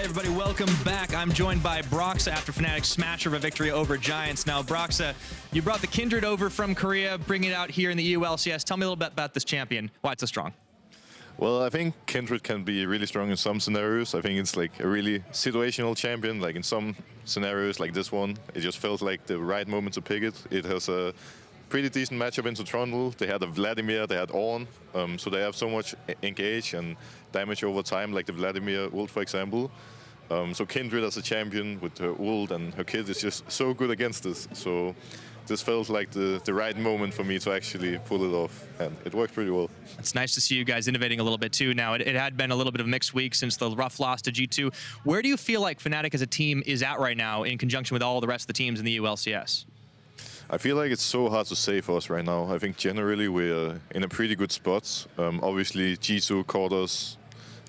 everybody, welcome back. I'm joined by Broxah after Fnatic's smash of a victory over Giants. Now, Broxah, you brought the Kindred over from Korea, bringing it out here in the EU LCS. Tell me a little bit about this champion, why it's so strong. Well, I think Kindred can be really strong in some scenarios. I think it's like a really situational champion. Like in some scenarios like this one, it just felt like the right moment to pick it. It has a pretty decent matchup into Trundle. They had a Vladimir, they had Ornn, so they have so much engage and damage over time, like the Vladimir ult, for example. So Kindred as a champion with her ult and her kit is just so good against this. So this felt like the right moment for me to actually pull it off, and it worked pretty well. It's nice to see you guys innovating a little bit too. Now, it had been a little bit of a mixed week since the rough loss to G2. Where do you feel like Fnatic as a team is at right now in conjunction with all the rest of the teams in the EU LCS? I feel like it's so hard to say for us right now. I think generally we're in a pretty good spot. Obviously, G2 caught us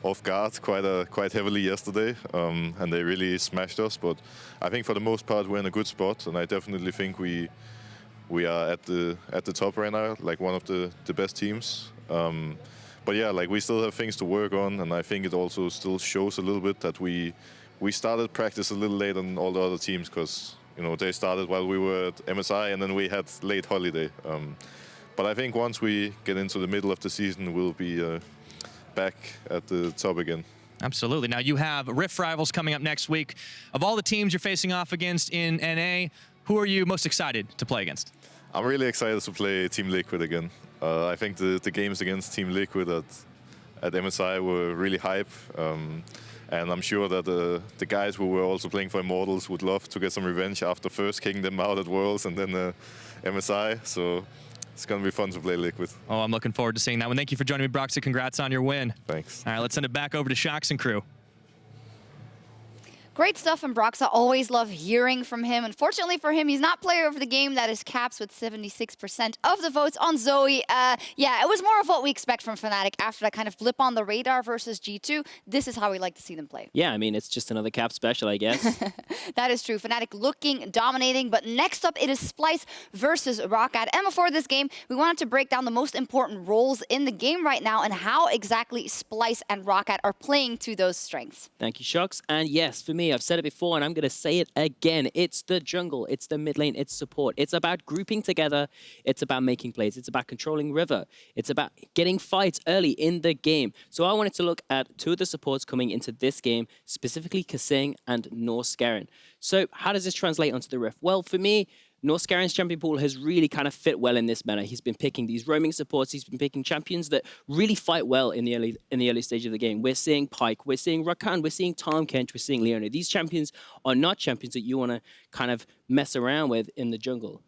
off guard quite heavily yesterday, and they really smashed us. But I think for the most part we're in a good spot, and I definitely think we are at the top right now, like one of the best teams. But yeah, like we still have things to work on, and I think it also still shows a little bit that we started practice a little later than all the other teams, because they started while we were at MSI, and then we had late holiday. But I think once we get into the middle of the season, we'll be back at the top again. Absolutely. Now you have Rift Rivals coming up next week. Of all the teams you're facing off against in NA, who are you most excited to play against? I'm really excited to play Team Liquid again. I think the games against Team Liquid at MSI were really hype. And I'm sure that the guys who were also playing for Immortals would love to get some revenge after first kicking them out at Worlds and then MSI. So it's going to be fun to play Liquid. Oh, I'm looking forward to seeing that one. Thank you for joining me, Broxah. Congrats on your win. Thanks. All right, let's send it back over to Sjokz and crew. Great stuff from Broxah. Always love hearing from him. Unfortunately for him, he's not player of the game. That is Caps with 76% of the votes on Zoe. Yeah, it was more of what we expect from Fnatic after that kind of blip on the radar versus G2. This is how we like to see them play. Yeah, I mean, it's just another Cap special, I guess. That is true. Fnatic looking, dominating. But next up, it is Splyce versus Roccat. And before this game, we wanted to break down the most important roles in the game right now and how exactly Splyce and Roccat are playing to those strengths. Thank you, Sjokz. And yes, for me, I've said it before and I'm going to say it again. It's the jungle, it's the mid lane, it's support. It's about grouping together. It's about making plays. It's about controlling River. It's about getting fights early in the game. So I wanted to look at two of the supports coming into this game, specifically kaSing and Norskeren. So how does this translate onto the Rift? Well, for me, Norskeren's champion pool has really kind of fit well in this meta. He's been picking these roaming supports. He's been picking champions that really fight well in the early stage of the game. We're seeing Pyke, we're seeing Roccat, we're seeing Tahm Kench, we're seeing Leona. These champions are not champions that you want to kind of mess around with in the jungle.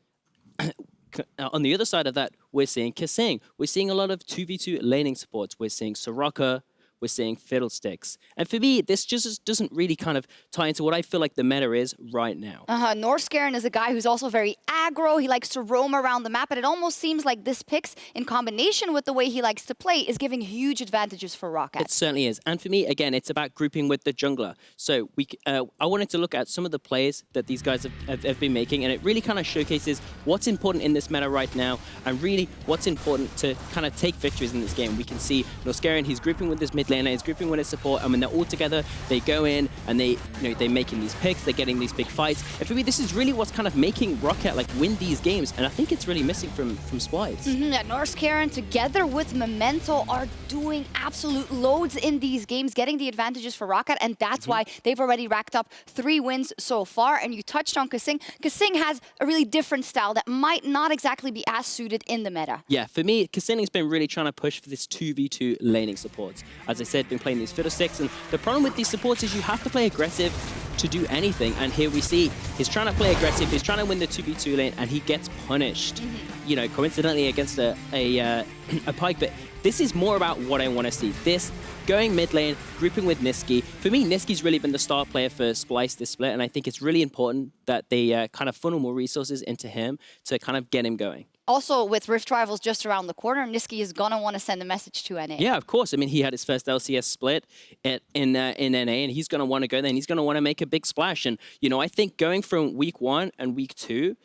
On the other side of that, we're seeing kaSing. We're seeing a lot of 2v2 laning supports. We're seeing Soraka. We're seeing Fiddlesticks. And for me, this just doesn't really kind of tie into what I feel like the meta is right now. Norskeren is a guy who's also very aggro. He likes to roam around the map, and it almost seems like this picks, in combination with the way he likes to play, is giving huge advantages for Roccat. It certainly is. And for me, again, it's about grouping with the jungler. So I wanted to look at some of the plays that these guys have been making, and it really kind of showcases what's important in this meta right now, and really what's important to kind of take victories in this game. We can see Norskeren, he's grouping with this mid laner, he's grouping with his support, and when they're all together, they go in and they're making these picks, they're getting these big fights. And for me, this is really what's kind of making Roccat like win these games, and I think it's really missing from Splyce. Norskeren together with Memento are doing absolute loads in these games, getting the advantages for Roccat, and that's why they've already racked up 3 wins so far. And you touched on kaSing. kaSing has a really different style that might not exactly be as suited in the meta. Yeah, for me, kaSing's been really trying to push for this 2v2 laning supports. As I said, been playing these Fiddlesticks, and the problem with these supports is you have to play aggressive to do anything, and here we see he's trying to play aggressive, he's trying to win the 2v2 lane, and he gets punished. You know, coincidentally against a Pyke, but this is more about what I want to see. This going mid lane, grouping with Nisqy. For me, Nisqy's really been the star player for Splyce this split, and I think it's really important that they kind of funnel more resources into him to kind of get him going. Also, with Rift Rivals just around the corner, Nisqy is going to want to send a message to NA. Yeah, of course. I mean, he had his first LCS split in NA, and he's going to want to go there, and he's going to want to make a big splash. And, you know, I think going from week 1 and week 2,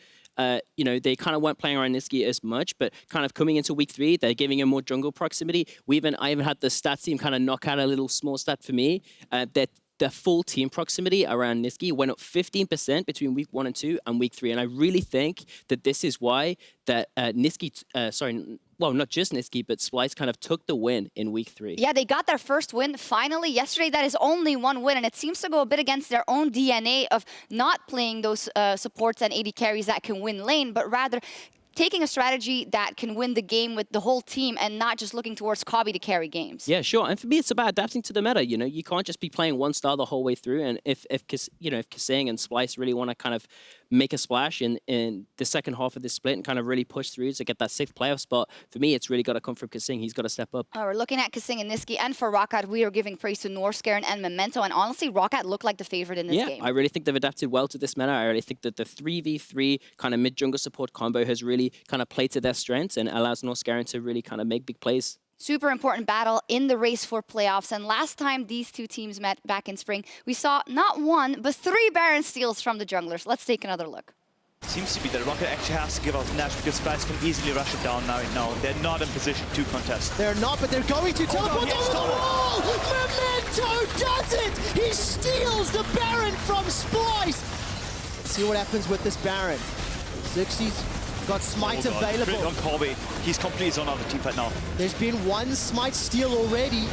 you know, they kind of weren't playing around Nisqy as much, but kind of coming into week 3, they're giving him more jungle proximity. I even had the stats team kind of knock out a little small stat for me. That the full team proximity around Nisqy went up 15% between week 1 and 2 and week 3. And I really think that this is why that Nisqy, well, not just Nisqy, but Splyce kind of took the win in week 3. Yeah, they got their first win finally yesterday. That is only one win, and it seems to go a bit against their own DNA of not playing those supports and AD carries that can win lane, but rather taking a strategy that can win the game with the whole team and not just looking towards Kobbe to carry games. Yeah, sure. And for me, it's about adapting to the meta. You know, you can't just be playing one style the whole way through. And if kaSing and Splyce really want to kind of make a splash in the second half of this split and kind of really push through to get that 6th playoff spot, for me, it's really got to come from kaSing. He's got to step up. We're looking at kaSing and Nisqy, and for Roccat, we are giving praise to Norskeren and Memento. And honestly, Roccat looked like the favorite in this game. I really think they've adapted well to this meta. I really think that the 3v3 kind of mid-jungle support combo has really kind of played to their strengths and allows Norskeren to really kind of make big plays. Super important battle in the race for playoffs. And last time these two teams met back in spring, we saw not 1, but 3 Baron steals from the junglers. Let's take another look. Seems to be that Roccat actually has to give out Nash because Splyce can easily rush it down now. They're not in position to contest. They're not, but they're going to teleport over the wall! Memento does it! He steals the Baron from Splyce! Let's see what happens with this Baron. Xerxe's got Smite available. On Kobbe. He's completely zoned out of the team fight now. There's been 1 Smite steal already.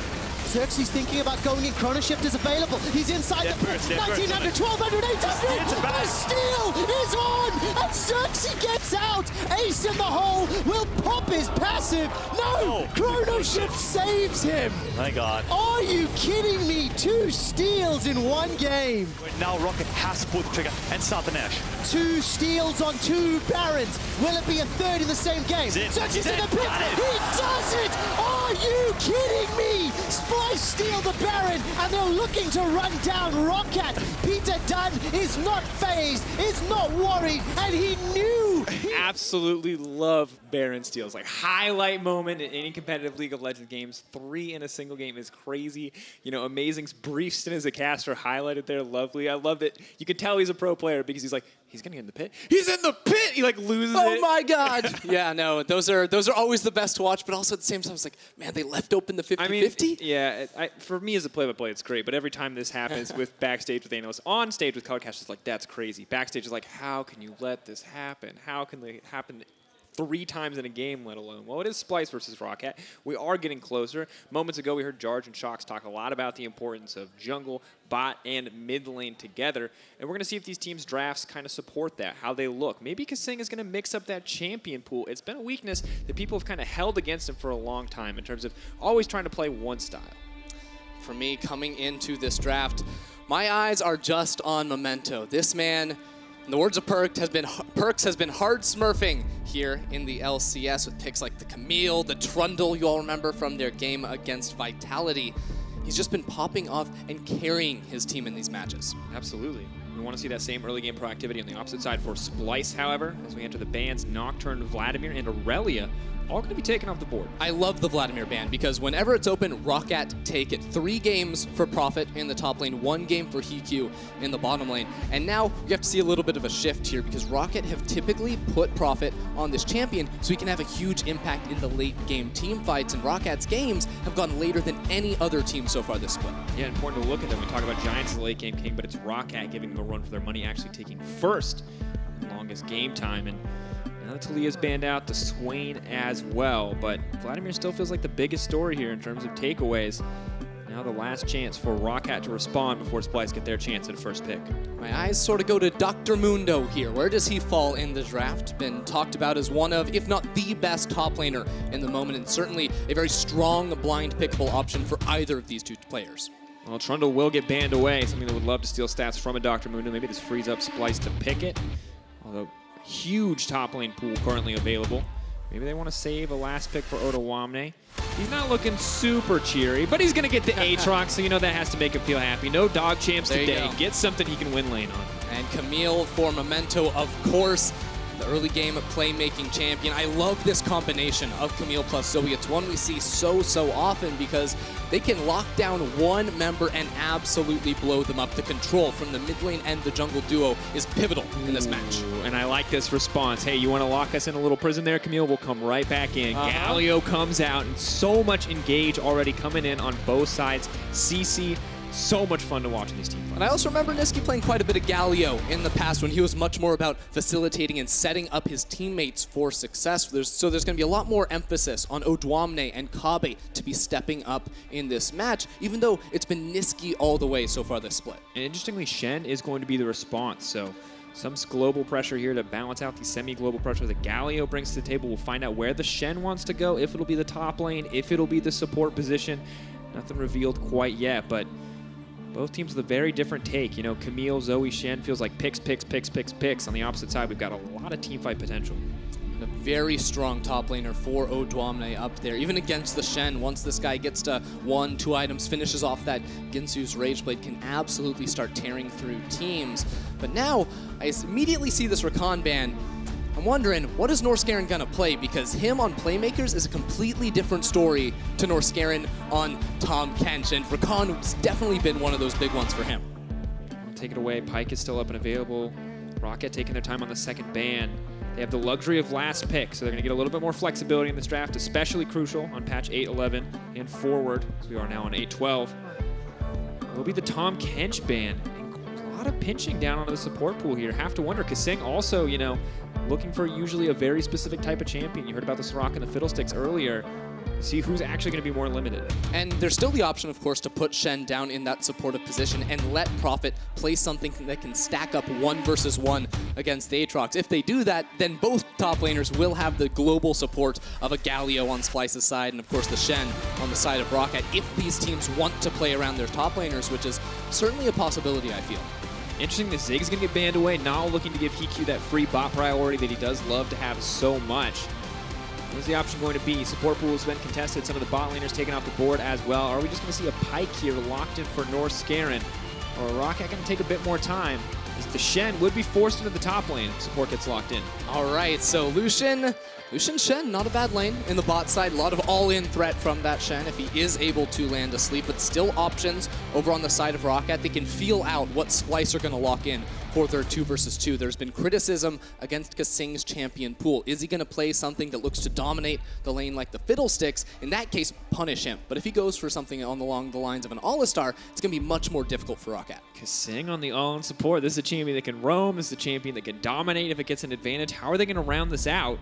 Xerxe's thinking about going in. Chrono Shift is available. He's inside the pit. 1900, 1200, 800. The steal is on, and Sjokz gets out. Ace in the hole will pop his passive. No, Chrono Shift saves him. My God. Are you kidding me? 2 steals in 1 game. Now Roccat has to pull the trigger and start the Nash. 2 steals on 2 Barons. Will it be a 3rd in the same game? Sjokz in the pit. He does it. Are you kidding me? Splyce steal the Baron, and they're looking to run down Roccat. Peter Dunn is not phased, is not worried, and he knew. Absolutely love Baron steals. Like, highlight moment in any competitive League of Legends games. 3 in a single game is crazy. You know, amazing brief stint as a caster highlighted there. Lovely. I love it. You can tell he's a pro player because he's like, he's gonna get in the pit. He's in the pit. He like loses it. Oh my God. Yeah, no, those are always the best to watch, but also at the same time, it's like, man, they left open the 50-50. I mean, yeah, for me as a play-by-play, it's great. But every time this happens with backstage with analysts, on stage with codcasters, it's like, that's crazy. Backstage is like, how can you let this happen? How can it happen 3 times in a game, let alone? Well, it is Splyce versus Roccat. We are getting closer. Moments ago, we heard Jarge and Sjokz talk a lot about the importance of jungle, bot, and mid lane together. And we're going to see if these teams' drafts kind of support that, how they look. Maybe kaSing is going to mix up that champion pool. It's been a weakness that people have kind of held against him for a long time in terms of always trying to play one style. For me, coming into this draft, my eyes are just on Memento. This man, in the words of Perks, has been hard smurfing here in the LCS with picks like the Camille, the Trundle, you all remember from their game against Vitality. He's just been popping off and carrying his team in these matches. Absolutely. We want to see that same early game proactivity on the opposite side for Splyce, however, as we enter the bans. Nocturne, Vladimir, and Aurelia all going to be taken off the board. I love the Vladimir ban because whenever it's open, Roccat take it. 3 games for Prophet in the top lane, 1 game for HeaQ in the bottom lane. And now you have to see a little bit of a shift here because Roccat have typically put Prophet on this champion so he can have a huge impact in the late game team fights. And Rockat's games have gone later than any other team so far this split. Yeah, important to look at them. We talk about Giants as the late game king, but it's Roccat giving them a run for their money, actually taking first longest game time. And now that Talia's banned out, the Swain as well. But Vladimir still feels like the biggest story here in terms of takeaways. Now the last chance for Roccat to respond before Splyce get their chance at first pick. My eyes sort of go to Dr. Mundo here. Where does he fall in the draft? Been talked about as one of, if not the best top laner in the moment, and certainly a very strong blind pickable option for either of these 2 players. Well, Trundle will get banned away, something that would love to steal stats from a Dr. Mundo. Maybe this frees up Splyce to pick it. Although, huge top lane pool currently available. Maybe they want to save a last pick for Odoamne. He's not looking super cheery, but he's going to get the Aatrox, so you know that has to make him feel happy. No dog champs today. Get something he can win lane on. And Camille for Memento, of course. The early game playmaking champion. I love this combination of Camille plus Zoe. It's one we see so often because they can lock down one member and absolutely blow them up. The control from the mid lane and the jungle duo is pivotal in this match. And I like this response. Hey, you want to lock us in a little prison there, Camille? We'll come right back in. Galio comes out, and so much engage already coming in on both sides. CC so much fun to watch in these team fights. And I also remember Nisqy playing quite a bit of Galio in the past when he was much more about facilitating and setting up his teammates for success. So there's going to be a lot more emphasis on Odoamne and Kobbe to be stepping up in this match, even though it's been Nisqy all the way so far this split. And interestingly, Shen is going to be the response. So some global pressure here to balance out the semi-global pressure that Galio brings to the table. We'll find out where the Shen wants to go, if it'll be the top lane, if it'll be the support position. Nothing revealed quite yet, but both teams with a very different take. You know, Camille, Zoe, Shen feels like picks. On the opposite side, we've got a lot of teamfight potential. And a very strong top laner for Odoamne up there, even against the Shen. Once this guy gets to 1-2 items, finishes off that Ginsu's Rage Blade, can absolutely start tearing through teams. But now, I immediately see this Rakan ban. I'm wondering, what is Norskeren gonna play? Because him on Playmakers is a completely different story to Norskeren on Tahm Kench, and Rakan's definitely been one of those big ones for him. Take it away. Pike is still up and available. Roccat taking their time on the second ban. They have the luxury of last pick, so they're going to get a little bit more flexibility in this draft, especially crucial on patch 8.11 and forward, as we are now on 8.12. Will be the Tahm Kench ban. And a lot of pinching down onto the support pool here. Have to wonder. kaSing also, you know, looking for usually a very specific type of champion. You heard about the Soraka and the Fiddlesticks earlier. See who's actually going to be more limited. And there's still the option, of course, to put Shen down in that supportive position and let Prophet play something that can stack up 1 versus 1 against the Aatrox. If they do that, then both top laners will have the global support of a Galio on Splyce's side and, of course, the Shen on the side of Roccat, if these teams want to play around their top laners, which is certainly a possibility, I feel. Interesting, the Zig's going to get banned away. Now looking to give HeaQ that free bot priority that he does love to have so much. What's the option going to be? Support pool has been contested. Some of the bot laners taken off the board as well. Are we just going to see a Pike here locked in for Norskeren? Or Roccat going to take a bit more time? As the Shen would be forced into the top lane if support gets locked in. All right, so Lucian Shen, not a bad lane in the bot side. A lot of all-in threat from that Shen if he is able to land a sleep, but still options over on the side of Roccat. They can feel out what Splyce are going to lock in for their 2 versus 2. There's been criticism against kaSing's champion pool. Is he going to play something that looks to dominate the lane like the Fiddlesticks? In that case, punish him. But if he goes for something along the lines of an Alistar, it's going to be much more difficult for Roccat. kaSing on the all-in support. This is a champion that can roam. This is a champion that can dominate if it gets an advantage. How are they going to round this out?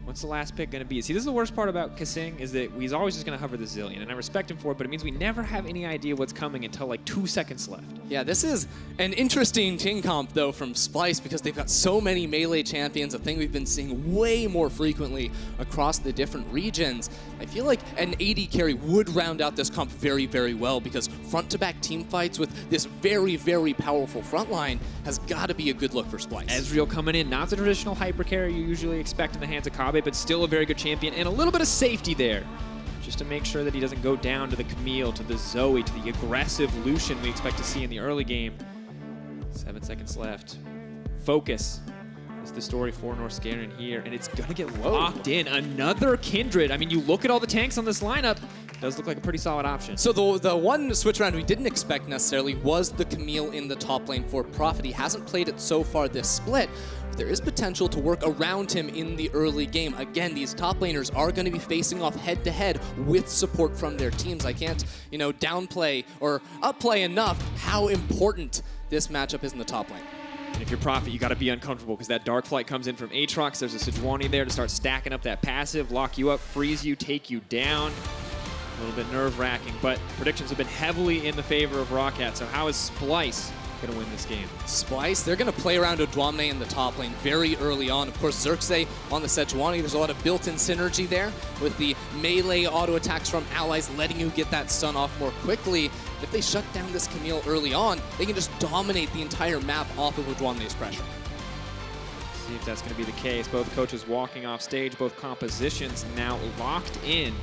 What's the last pick going to be? See, this is the worst part about kaSing, is that he's always just going to hover the Zillion, and I respect him for it, but it means we never have any idea what's coming until like 2 seconds left. Yeah, this is an interesting team comp, though, from Splyce, because they've got so many melee champions, a thing we've been seeing way more frequently across the different regions. I feel like an AD carry would round out this comp very, very well, because front-to-back team fights with this very, very powerful front line has got to be a good look for Splyce. Ezreal coming in, not the traditional hyper carry you usually expect in the hands of Kobbe, but still a very good champion, and a little bit of safety there, just to make sure that he doesn't go down to the Camille, to the Zoe, to the aggressive Lucian we expect to see in the early game. 7 seconds left. Focus is the story for Norskeren here, and it's gonna get locked in. Another Kindred. I mean, you look at all the tanks on this lineup, it does look like a pretty solid option. So the one switch around we didn't expect necessarily was the Camille in the top lane for Prophet. He hasn't played it so far this split. There is potential to work around him in the early game. Again, these top laners are going to be facing off head-to-head with support from their teams. I can't, downplay or upplay enough how important this matchup is in the top lane. And if you're Prophet, you got to be uncomfortable because that Dark Flight comes in from Aatrox. There's a Sejuani there to start stacking up that passive, lock you up, freeze you, take you down. A little bit nerve-wracking, but predictions have been heavily in the favor of Roccat. So how is Splyce going to win this game? Splyce, they're going to play around Odoamne in the top lane very early on. Of course, Xerxe on the Sejuani. There's a lot of built-in synergy there with the melee auto attacks from allies letting you get that stun off more quickly. If they shut down this Camille early on, they can just dominate the entire map off of Odoamne's pressure. See if that's going to be the case. Both coaches walking off stage, both compositions now locked in.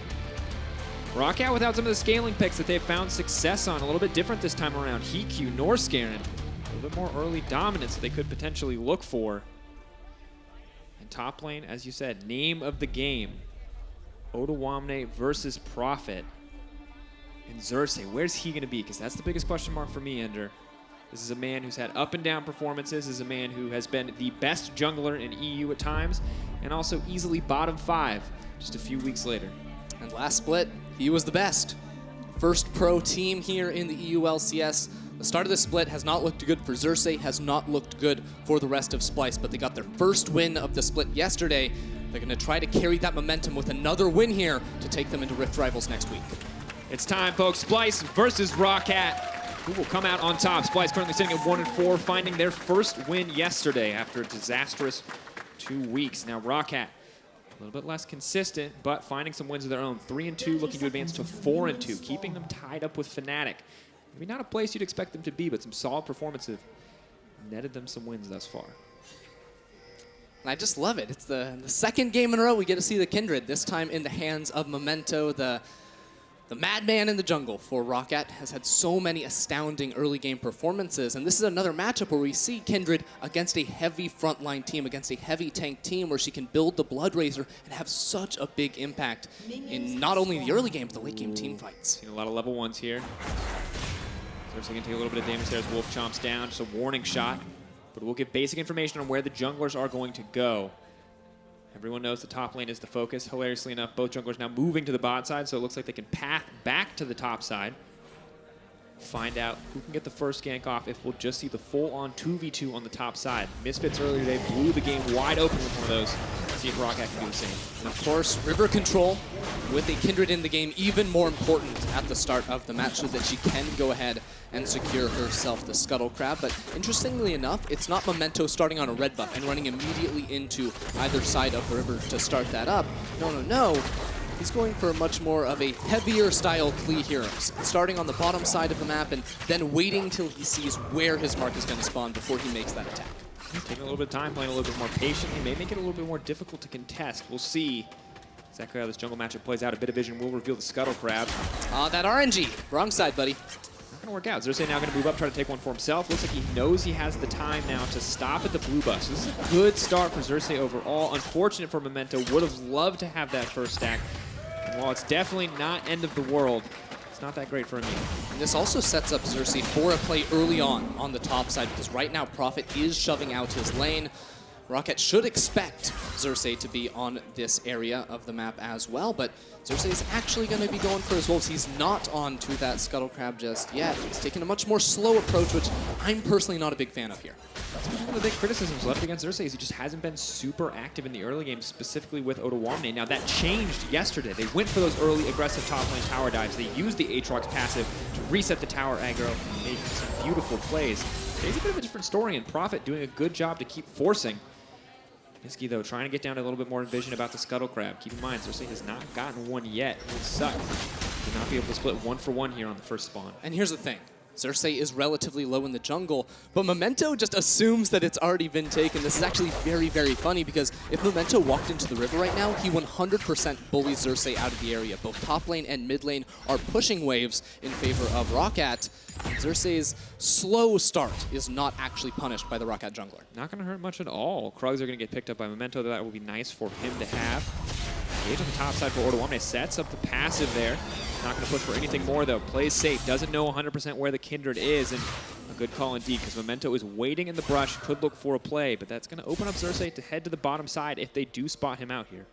Roccat without some of the scaling picks that they've found success on. A little bit different this time around. HeaQ, Norskeren, a little bit more early dominance that they could potentially look for. And top lane, as you said, name of the game. Odoamne versus Prophet. And Xerxe, where's he going to be? Because that's the biggest question mark for me, Ender. This is a man who's had up and down performances. This is a man who has been the best jungler in EU at times, and also easily bottom 5 just a few weeks later. And last split, he was the best. first pro team here in the EU LCS. The start of the split has not looked good for Xerxe, has not looked good for the rest of Splyce, but they got their first win of the split yesterday. They're going to try to carry that momentum with another win here to take them into Rift Rivals next week. It's time, folks. Splyce versus Roccat. Who will come out on top? Splyce currently sitting at 1-4, finding their first win yesterday after a disastrous 2 weeks. Now Roccat, a little bit less consistent, but finding some wins of their own. 3-2, looking to advance to 4-2, keeping them tied up with Fnatic. Maybe not a place you'd expect them to be, but some solid performances netted them some wins thus far. And I just love it. It's the second game in a row we get to see the Kindred, this time in the hands of Memento, the madman in the jungle for Roccat. Has had so many astounding early game performances, and this is another matchup where we see Kindred against a heavy frontline team, against a heavy tank team, where she can build the Blood Razor and have such a big impact in not only the early game, but the late game team fights. Seen a lot of level 1s here. Xerxe going to take a little bit of damage there as Wolf chomps down, just a warning shot. But we'll give basic information on where the junglers are going to go. Everyone knows the top lane is the focus. Hilariously enough, both junglers now moving to the bot side, so it looks like they can path back to the top side. Find out who can get the first gank off if we'll just see the full-on 2v2 on the top side. Misfits earlier today blew the game wide open with one of those. See if Roccat can do the same. And of course, river control with a Kindred in the game, even more important at the start of the match so that she can go ahead and secure herself the Scuttle Crab. But interestingly enough, it's not Memento starting on a red buff and running immediately into either side of the river to start that up. No. He's going for much more of a heavier style Klee here, starting on the bottom side of the map and then waiting till he sees where his mark is going to spawn before he makes that attack. Taking a little bit of time, playing a little bit more patiently, may make it a little bit more difficult to contest. We'll see exactly how this jungle matchup plays out. A bit of vision will reveal the Scuttle Crab. That RNG. Wrong side, buddy. Not going to work out. Xerxe now going to move up, try to take one for himself. Looks like he knows he has the time now to stop at the blue buff. So this is a good start for Xerxe overall. Unfortunate for Memento. Would have loved to have that first stack. And while it's definitely not end of the world, it's not that great for him either. And this also sets up Xerxe for a play early on the top side, because right now Prophet is shoving out his lane. Roccat should expect Xerxe to be on this area of the map as well, but Xerxe is actually going to be going for his wolves. He's not on to that Scuttle Crab just yet. He's taking a much more slow approach, which I'm personally not a big fan of here. That's one of the big criticisms left against Xerxe is he just hasn't been super active in the early game, specifically with Odoamne. Now that changed yesterday. They went for those early aggressive top lane tower dives. They used the Aatrox passive to reset the tower aggro, made some beautiful plays. Today's a bit of a different story, and Prophet doing a good job to keep forcing. Nisqy, though, trying to get down a little bit more vision about the Scuttle Crab. Keep in mind, Xerxe has not gotten one yet. It would suck to not be able to split 1-for-1 here on the first spawn. And here's the thing. Xerxe is relatively low in the jungle, but Memento just assumes that it's already been taken. This is actually very, very funny, because if Memento walked into the river right now, he 100% bullies Xerxe out of the area. Both top lane and mid lane are pushing waves in favor of Roccat. Xerxe's slow start is not actually punished by the Roccat jungler. Not going to hurt much at all. Krugs are going to get picked up by Memento. That will be nice for him to have. Engage on the top side for Odoamne. Sets up the passive there. Not going to push for anything more, though. Plays safe. Doesn't know 100% where the Kindred is. And a good call indeed, because Memento is waiting in the brush. Could look for a play, but that's going to open up Xerxe to head to the bottom side if they do spot him out here.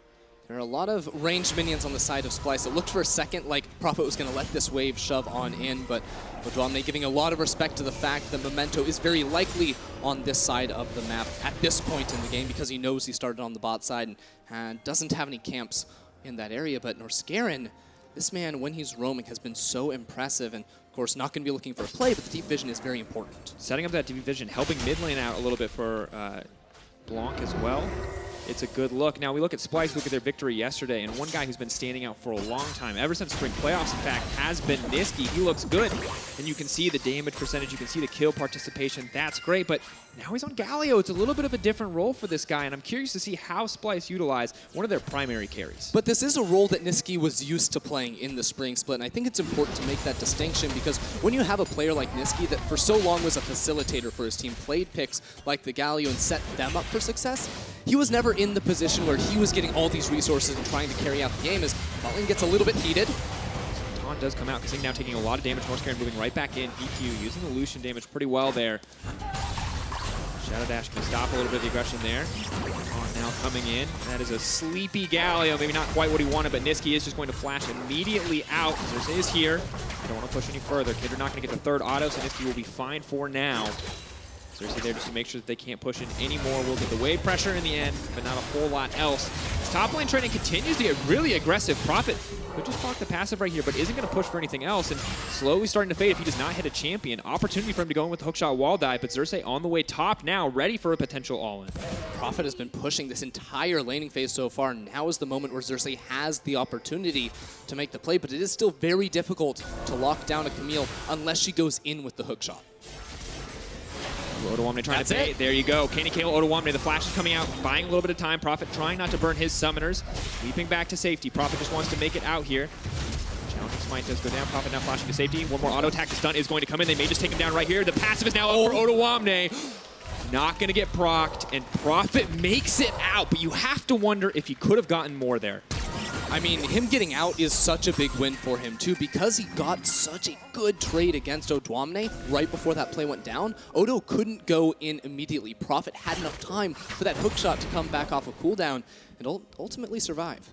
There are a lot of ranged minions on the side of Splyce. It looked for a second like Prophet was going to let this wave shove on in, but Odoamne giving a lot of respect to the fact that Memento is very likely on this side of the map at this point in the game, because he knows he started on the bot side and doesn't have any camps in that area. But Norskeren, this man, when he's roaming, has been so impressive, and of course not going to be looking for a play, but the deep vision is very important. Setting up that deep vision, helping mid lane out a little bit for Blanc as well. It's a good look. Now we look at Splyce, look at their victory yesterday, and one guy who's been standing out for a long time, ever since spring playoffs, in fact, has been Nisqy. He looks good, and you can see the damage percentage, you can see the kill participation. That's great, but now he's on Galio. It's a little bit of a different role for this guy, and I'm curious to see how Splyce utilize one of their primary carries. But this is a role that Nisqy was used to playing in the spring split, and I think it's important to make that distinction, because when you have a player like Nisqy that for so long was a facilitator for his team, played picks like the Galio and set them up for success, he was never in the position where he was getting all these resources and trying to carry out the game. As bot lane gets a little bit heated. Taunt does come out, kaSing now taking a lot of damage. Norskeren moving right back in. HeaQ using the Lucian damage pretty well there. Shadow Dash can stop a little bit of the aggression there. Now coming in, that is a sleepy Galio, maybe not quite what he wanted, but Nisqy is just going to flash immediately out. Xerxe is here. Don't want to push any further. Kindred not going to get the third auto, so Nisqy will be fine for now. Xerxe there just to make sure that they can't push in anymore. We'll get the wave pressure in the end, but not a whole lot else. This top lane trading continues to get really aggressive. Prophet could just block the passive right here, but isn't going to push for anything else, and slowly starting to fade if he does not hit a champion. Opportunity for him to go in with the hookshot wall dive, but Xerxe on the way top now, ready for a potential all-in. Prophet has been pushing this entire laning phase so far. Now is the moment where Xerxe has the opportunity to make the play, but it is still very difficult to lock down a Camille unless she goes in with the hookshot. Odoamne trying to bait. There you go. Can he kill Odoamne? The flash is coming out, buying a little bit of time. Prophet trying not to burn his summoners. Leaping back to safety. Prophet just wants to make it out here. Challenging smite does go down. Prophet now flashing to safety. One more auto attack. The stun is going to come in. They may just take him down right here. The passive is now up for Odoamne. Not going to get procced, and Prophet makes it out, but you have to wonder if he could have gotten more there. I mean, him getting out is such a big win for him, too, because he got such a good trade against Odoamne right before that play went down. Odo couldn't go in immediately. Prophet had enough time for that hookshot to come back off a cooldown and ultimately survive.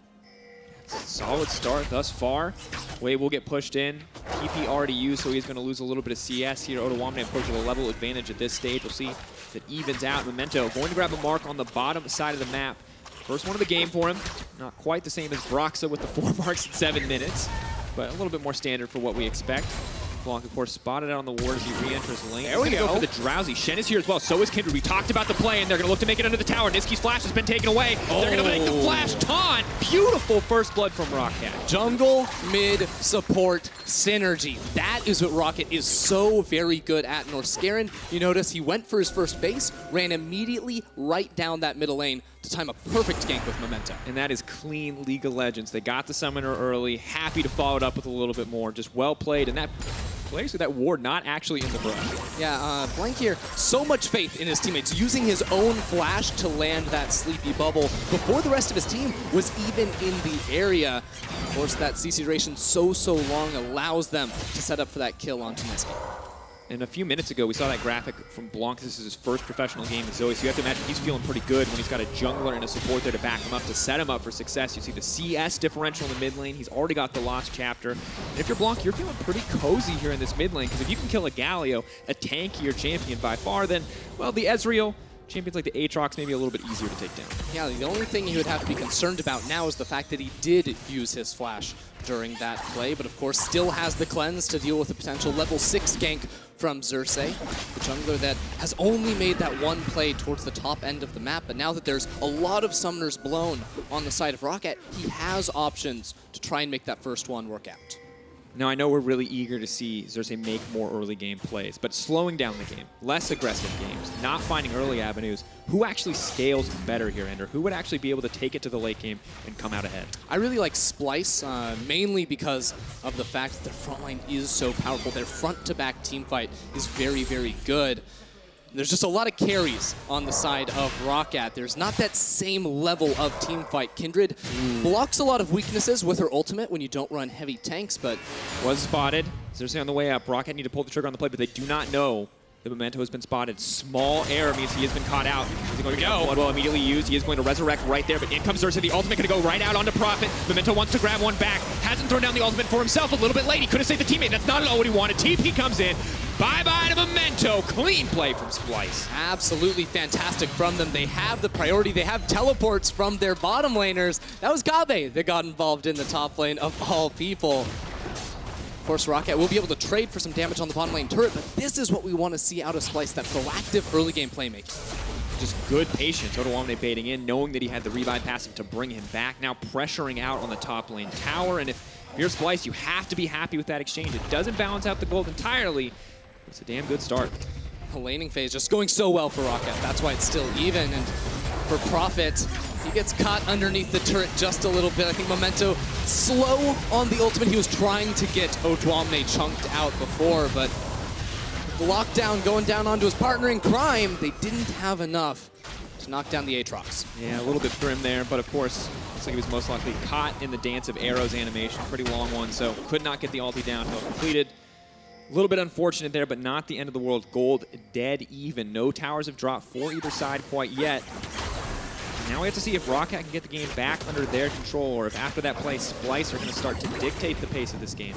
Solid start thus far. Wave will get pushed in. TP already used, so he's going to lose a little bit of CS here. Odoamne approaching a level advantage at this stage. We'll see if it evens out. Memento going to grab a mark on the bottom side of the map. First one of the game for him. Not quite the same as Broxah with the 4 marks in 7 minutes, but a little bit more standard for what we expect. Blanc, of course, spotted out on the ward as he re-enters the lane. There we go. For the Drowsy. Shen is here as well. So is Kindred. We talked about the play, and they're going to look to make it under the tower. Nisqy's flash has been taken away. They're going to make the flash taunt. Beautiful first blood from Roccat. Jungle, mid, support, synergy. That is what Roccat is so very good at. Norskeren, you notice he went for his first base, ran immediately right down that middle lane to time a perfect gank with Memento. And that is clean League of Legends. They got the summoner early. Happy to follow it up with a little bit more. Just well played. And that plays with that ward not actually in the brush. Yeah, Blanc here, so much faith in his teammates, using his own flash to land that sleepy bubble before the rest of his team was even in the area. Of course, that CC duration so long allows them to set up for that kill onto Nisqy. And a few minutes ago, we saw that graphic from Blanc. This is his first professional game with Zoe, so you have to imagine he's feeling pretty good when he's got a jungler and a support there to back him up, to set him up for success. You see the CS differential in the mid lane. He's already got the Lost Chapter. And if you're Blanc, you're feeling pretty cozy here in this mid lane, because if you can kill a Galio, a tankier champion by far, then, well, the Ezreal, champions like the Aatrox may be a little bit easier to take down. Yeah, the only thing he would have to be concerned about now is the fact that he did use his flash during that play, but of course still has the cleanse to deal with a potential level 6 gank from Xerxe, the jungler that has only made that one play towards the top end of the map, but now that there's a lot of summoners blown on the side of Roccat, he has options to try and make that first one work out. Now, I know we're really eager to see Xerxe make more early game plays, but slowing down the game, less aggressive games, not finding early avenues, who actually scales better here, Ender? Who would actually be able to take it to the late game and come out ahead? I really like Splyce, mainly because of the fact that their front line is so powerful. Their front-to-back team fight is very good. There's just a lot of carries on the side of Roccat. There's not that same level of team fight. Kindred blocks a lot of weaknesses with her ultimate when you don't run heavy tanks, but was spotted. Xerxe on the way up. Roccat need to pull the trigger on the play, but they do not know the Memento has been spotted. Small error means he has been caught out. He's going to go. Blood will immediately used. He is going to resurrect right there, but in comes Xerxe. The ultimate going to go right out onto Prophet. Memento wants to grab one back. Hasn't thrown down the ultimate for himself. A little bit late. He could have saved the teammate. That's not at all what he wanted. TP comes in. Bye-bye to Memento. Clean play from Splyce. Absolutely fantastic from them. They have the priority. They have teleports from their bottom laners. That was Kobbe that got involved in the top lane of all people. Of course, Roccat will be able to trade for some damage on the bottom lane turret, but this is what we want to see out of Splyce, that proactive early game playmaking. Just good patience. Odoamne baiting in, knowing that he had the revive passive to bring him back. Now pressuring out on the top lane tower, and if you're Splyce, you have to be happy with that exchange. It doesn't balance out the gold entirely. It's a damn good start. The laning phase just going so well for Roccat. That's why it's still even. And for Prophet, he gets caught underneath the turret just a little bit. I think Memento slow on the ultimate. He was trying to get Odoamne chunked out before, but the lockdown going down onto his partner in crime, they didn't have enough to knock down the Aatrox. Yeah, a little bit grim there, but of course, looks like he was most likely caught in the Dance of Arrows animation. Pretty long one, so could not get the ulti down until completed. A little bit unfortunate there, but not the end of the world. Gold dead even. No towers have dropped for either side quite yet. Now we have to see if Roccat can get the game back under their control, or if after that play, Splyce are going to start to dictate the pace of this game.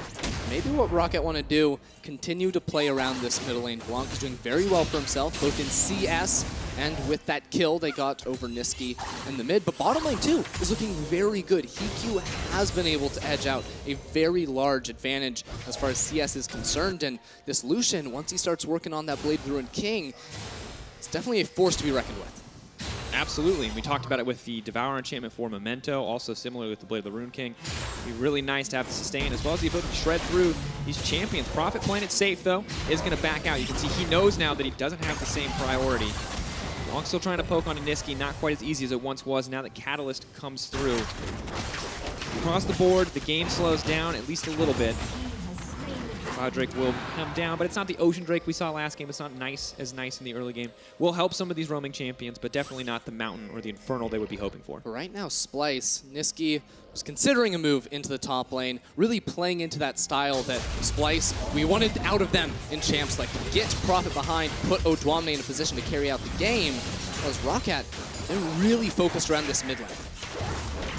Maybe what Roccat want to do, continue to play around this middle lane. Blanc is doing very well for himself, both in CS and with that kill they got over Nisqy in the mid. But bottom lane too is looking very good. HeaQ has been able to edge out a very large advantage as far as CS is concerned. And this Lucian, once he starts working on that Blade of the Ruined King, it's definitely a force to be reckoned with. Absolutely, and we talked about it with the Devour enchantment for Memento, also similar with the Blade of the Ruined King. It'd be really nice to have the sustain, as well as the ability to shred through these champions. Prophet playing it safe, though, is going to back out. You can see he knows now that he doesn't have the same priority. Blanc still trying to poke on a Nisqy, not quite as easy as it once was, now that Catalyst comes through. Across the board, the game slows down at least a little bit. Drake will come down, but it's not the Ocean Drake we saw last game. It's not as nice in the early game. Will help some of these roaming champions, but definitely not the Mountain or the Infernal they would be hoping for. But right now, Splyce, Nisqy was considering a move into the top lane, really playing into that style that Splyce, we wanted out of them in champs, like get Prophet behind, put Odoamne in a position to carry out the game. Whereas Roccat, they're really focused around this mid lane.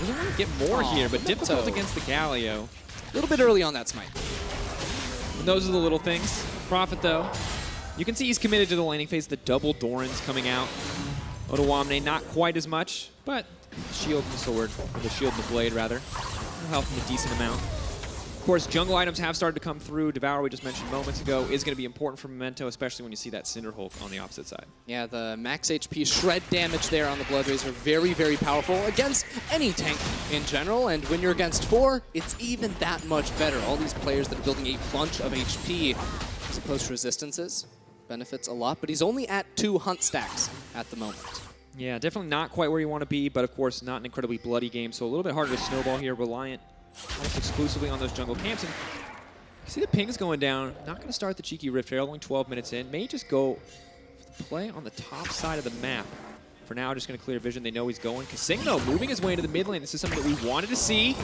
We want to get more here, but difficult against the Galio. A little bit early on that smite. And those are the little things. Prophet, though, you can see he's committed to the laning phase. The double Doran's coming out. Odoamne, not quite as much, but shield and the sword, or the shield and the blade, rather, will help him a decent amount. Of course, jungle items have started to come through. Devour, we just mentioned moments ago, is going to be important for Memento, especially when you see that Cinder Hulk on the opposite side. Yeah, the max HP shred damage there on the Blood Razor, very, very powerful against any tank in general. And when you're against 4, it's even that much better. All these players that are building a bunch of HP as opposed to resistances benefits a lot, but he's only at 2 hunt stacks at the moment. Yeah, definitely not quite where you want to be, but of course not an incredibly bloody game, so a little bit harder to snowball here, reliant almost exclusively on those jungle camps. And you see the pings going down. Not going to start the cheeky Rift Trail, only 12 minutes in. May just go for the play on the top side of the map. For now, just going to clear vision. They know he's going. kaSing, though, moving his way into the mid lane. This is something that we wanted to see.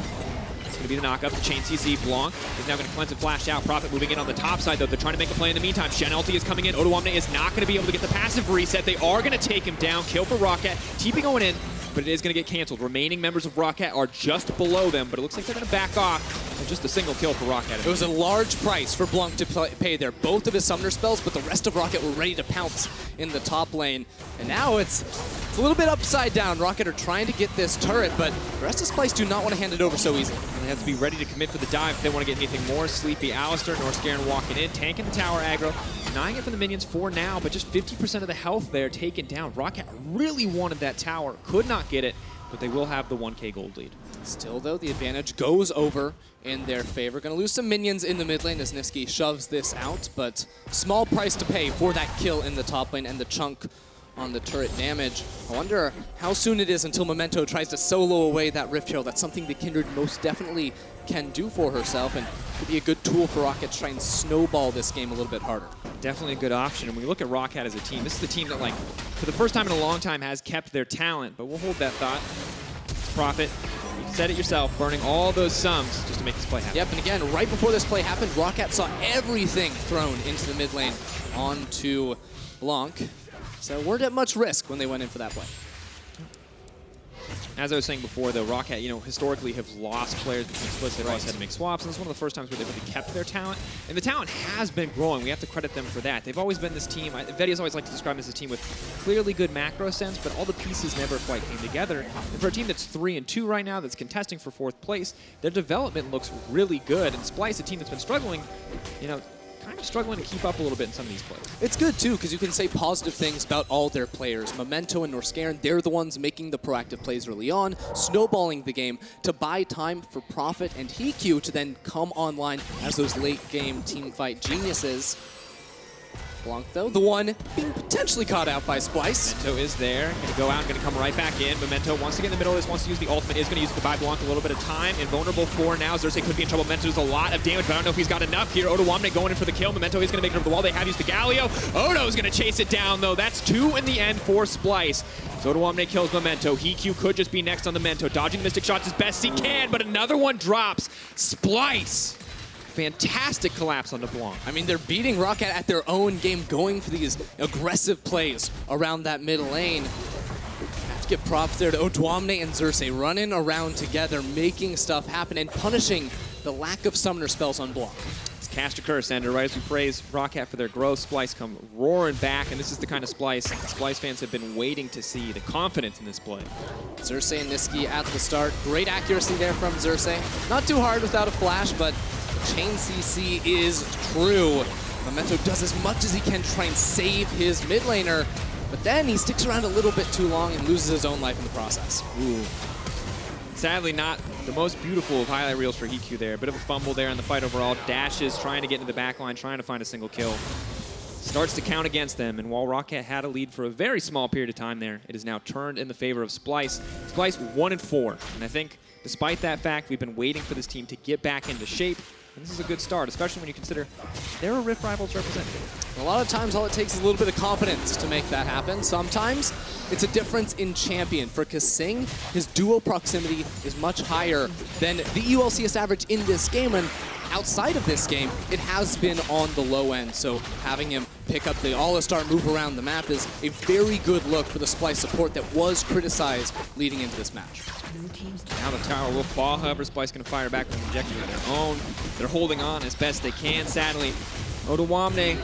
It's going to be the knock-up. The chain CC. Blanc is now going to cleanse and flash out. Prophet moving in on the top side, though. They're trying to make a play in the meantime. Shen ulti is coming in. Odoamne is not going to be able to get the passive reset. They are going to take him down. Kill for Roccat. TP going in, but it is going to get canceled. Remaining members of Roccat are just below them, but it looks like they're going to back off. And just a single kill for Roccat. It was a large price for Blanc to pay there. Both of his summoner spells, but the rest of Roccat were ready to pounce in the top lane. And now it's a little bit upside down. Roccat are trying to get this turret, but the rest of Splyce do not want to hand it over so easy. And they have to be ready to commit for the dive if they want to get anything more. Sleepy Alistar, Norskeren walking in, tanking the tower aggro, denying it from the minions for now, but just 50% of the health there taken down. Roccat really wanted that tower, could not get it, but they will have the 1K gold lead. Still, though, the advantage goes over in their favor. Going to lose some minions in the mid lane as Nisqy shoves this out, but small price to pay for that kill in the top lane and the chunk on the turret damage. I wonder how soon it is until Memento tries to solo away that Rift Trail. That's something the Kindred most definitely can do for herself, and could be a good tool for Roccat to try and snowball this game a little bit harder. Definitely a good option. And when we look at Roccat as a team, this is the team that, like, for the first time in a long time has kept their talent, but we'll hold that thought. Prophet, you said it yourself, burning all those sums just to make this play happen. Yep, and again, right before this play happened, Roccat saw everything thrown into the mid lane onto Blanc. So weren't at much risk when they went in for that play. As I was saying before, though, Roccat, historically have lost players between splits. They've always had to make swaps, and this is one of the first times where they've really kept their talent. And the talent has been growing. We have to credit them for that. They've always been this team. Vedia's always liked to describe them as a team with clearly good macro sense, but all the pieces never quite came together. And for a team that's 3-2 right now, that's contesting for 4th place, their development looks really good. And Splyce, a team that's been struggling, kind of struggling to keep up a little bit in some of these plays. It's good, too, because you can say positive things about all their players. Memento and Norskeren, they're the ones making the proactive plays early on, snowballing the game to buy time for Prophet and HeaQ to then come online as those late-game teamfight geniuses. Blanc, though, the one being potentially caught out by Splyce. Memento is there, going to go out, going to come right back in. Memento wants to get in the middle of this, wants to use the ultimate, is going to use it to buy Blanc a little bit of time. Invulnerable for now. Xerxe could be in trouble. Memento does a lot of damage, but I don't know if he's got enough here. Odoamne going in for the kill. Memento is going to make it over the wall. They have used the Galio. Odo's going to chase it down, though. That's 2 in the end for Splyce. So Odoamne kills Memento. HeaQ could just be next on the Memento, dodging the Mystic shots as best he can, but another one drops. Splyce fantastic collapse on the Blanc. I mean, they're beating Roccat at their own game, going for these aggressive plays around that mid lane. Have to give props there to Odoamne and Xerxe running around together, making stuff happen and punishing the lack of summoner spells on Blanc. Cast a curse, Ender, right as we praise Roccat for their growth. Splyce come roaring back, and this is the kind of Splyce fans have been waiting to see, the confidence in this play. Xerxe and Nisqy at the start. Great accuracy there from Xerxe. Not too hard without a flash, but chain CC is true. Memento does as much as he can to try and save his mid laner, but then he sticks around a little bit too long and loses his own life in the process. Ooh. Sadly, not the most beautiful of highlight reels for HeaQ there. A bit of a fumble there in the fight overall. Dashes, trying to get into the backline, trying to find a single kill. Starts to count against them, and while Roccat had a lead for a very small period of time there, it is now turned in the favor of Splyce. Splyce 1-4, and I think despite that fact, we've been waiting for this team to get back into shape, and this is a good start, especially when you consider they're a Rift Rivals representative. A lot of times, all it takes is a little bit of confidence to make that happen. Sometimes, it's a difference in champion. For kaSing, his duo proximity is much higher than the ULCS average in this game, and outside of this game, it has been on the low end. So having him pick up the Alistar move around the map is a very good look for the Splyce support that was criticized leading into this match. Now the tower will fall, however, Splyce going to fire back with an objective of their own. They're holding on as best they can, sadly. Odoamne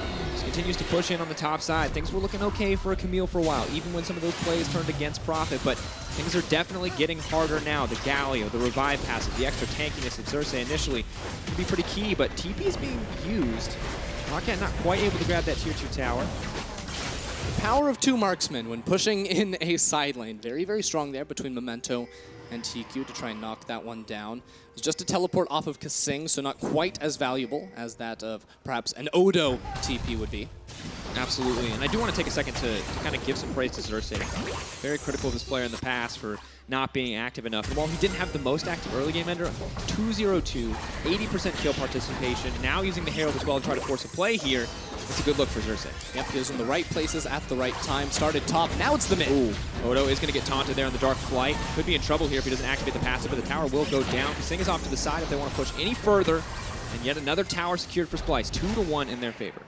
continues to push in on the top side. Things were looking okay for a Camille for a while, even when some of those plays turned against Profit, but things are definitely getting harder now. The Galio, the revive passive, the extra tankiness of Xerxe initially could be pretty key, but TP is being used. Roccat not quite able to grab that tier 2 tower. Power of two marksmen when pushing in a side lane. Very, very strong there between Memento and HeaQ to try and knock that one down. It's just a teleport off of kaSing, so not quite as valuable as that of perhaps an Odo TP would be. Absolutely, and I do want to take a second to kind of give some praise to Xerxe. Very critical of this player in the past for not being active enough. And while he didn't have the most active early game ender, 2-0-2, 80% kill participation, now using the Herald as well to try to force a play here. It's a good look for Xerxe. Yep, he was in the right places at the right time. Started top, now it's the mid. Ooh. Odo is going to get taunted there in the Dark Flight. Could be in trouble here if he doesn't activate the passive, but the tower will go down. kaSing is off to the side if they want to push any further. And yet another tower secured for Splyce, 2-1 in their favor.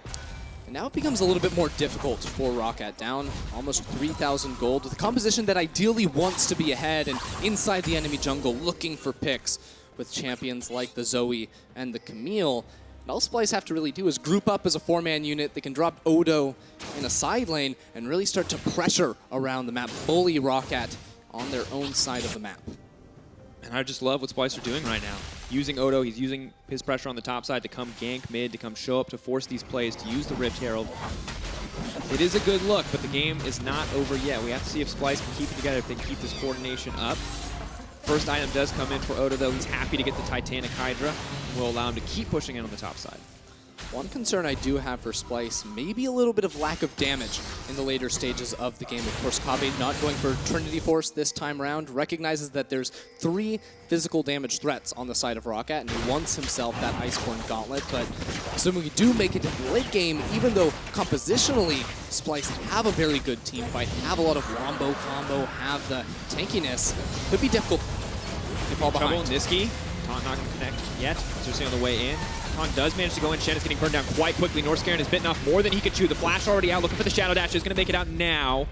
And now it becomes a little bit more difficult for Roccat, down almost 3,000 gold with a composition that ideally wants to be ahead and inside the enemy jungle looking for picks with champions like the Zoe and the Camille. And all Splyce have to really do is group up as a 4-man unit. They can drop Odo in a side lane and really start to pressure around the map, bully Roccat on their own side of the map. And I just love what Splyce are doing right now. Using Odo, he's using his pressure on the top side to come gank mid, to come show up, to force these plays, to use the Rift Herald. It is a good look, but the game is not over yet. We have to see if Splyce can keep it together, if they can keep this coordination up. First item does come in for Odo, though. He's happy to get the Titanic Hydra. Will allow him to keep pushing in on the top side. One concern I do have for Splyce, maybe a little bit of lack of damage in the later stages of the game. Of course, Kobbe not going for Trinity Force this time around, recognizes that there's 3 physical damage threats on the side of Roccat, and he wants himself that Iceborne Gauntlet. But assuming we do make it to the late game, even though compositionally Splyce have a very good team fight, have a lot of wombo combo, have the tankiness, could be difficult. They fall behind. Nisqy, Taunt not going to connect yet. Xerxe on the way in. Taunt does manage to go in. Shen is getting burned down quite quickly. Norskeren has bitten off more than he could chew. The flash already out. Looking for the Shadow Dash. Is going to make it out now.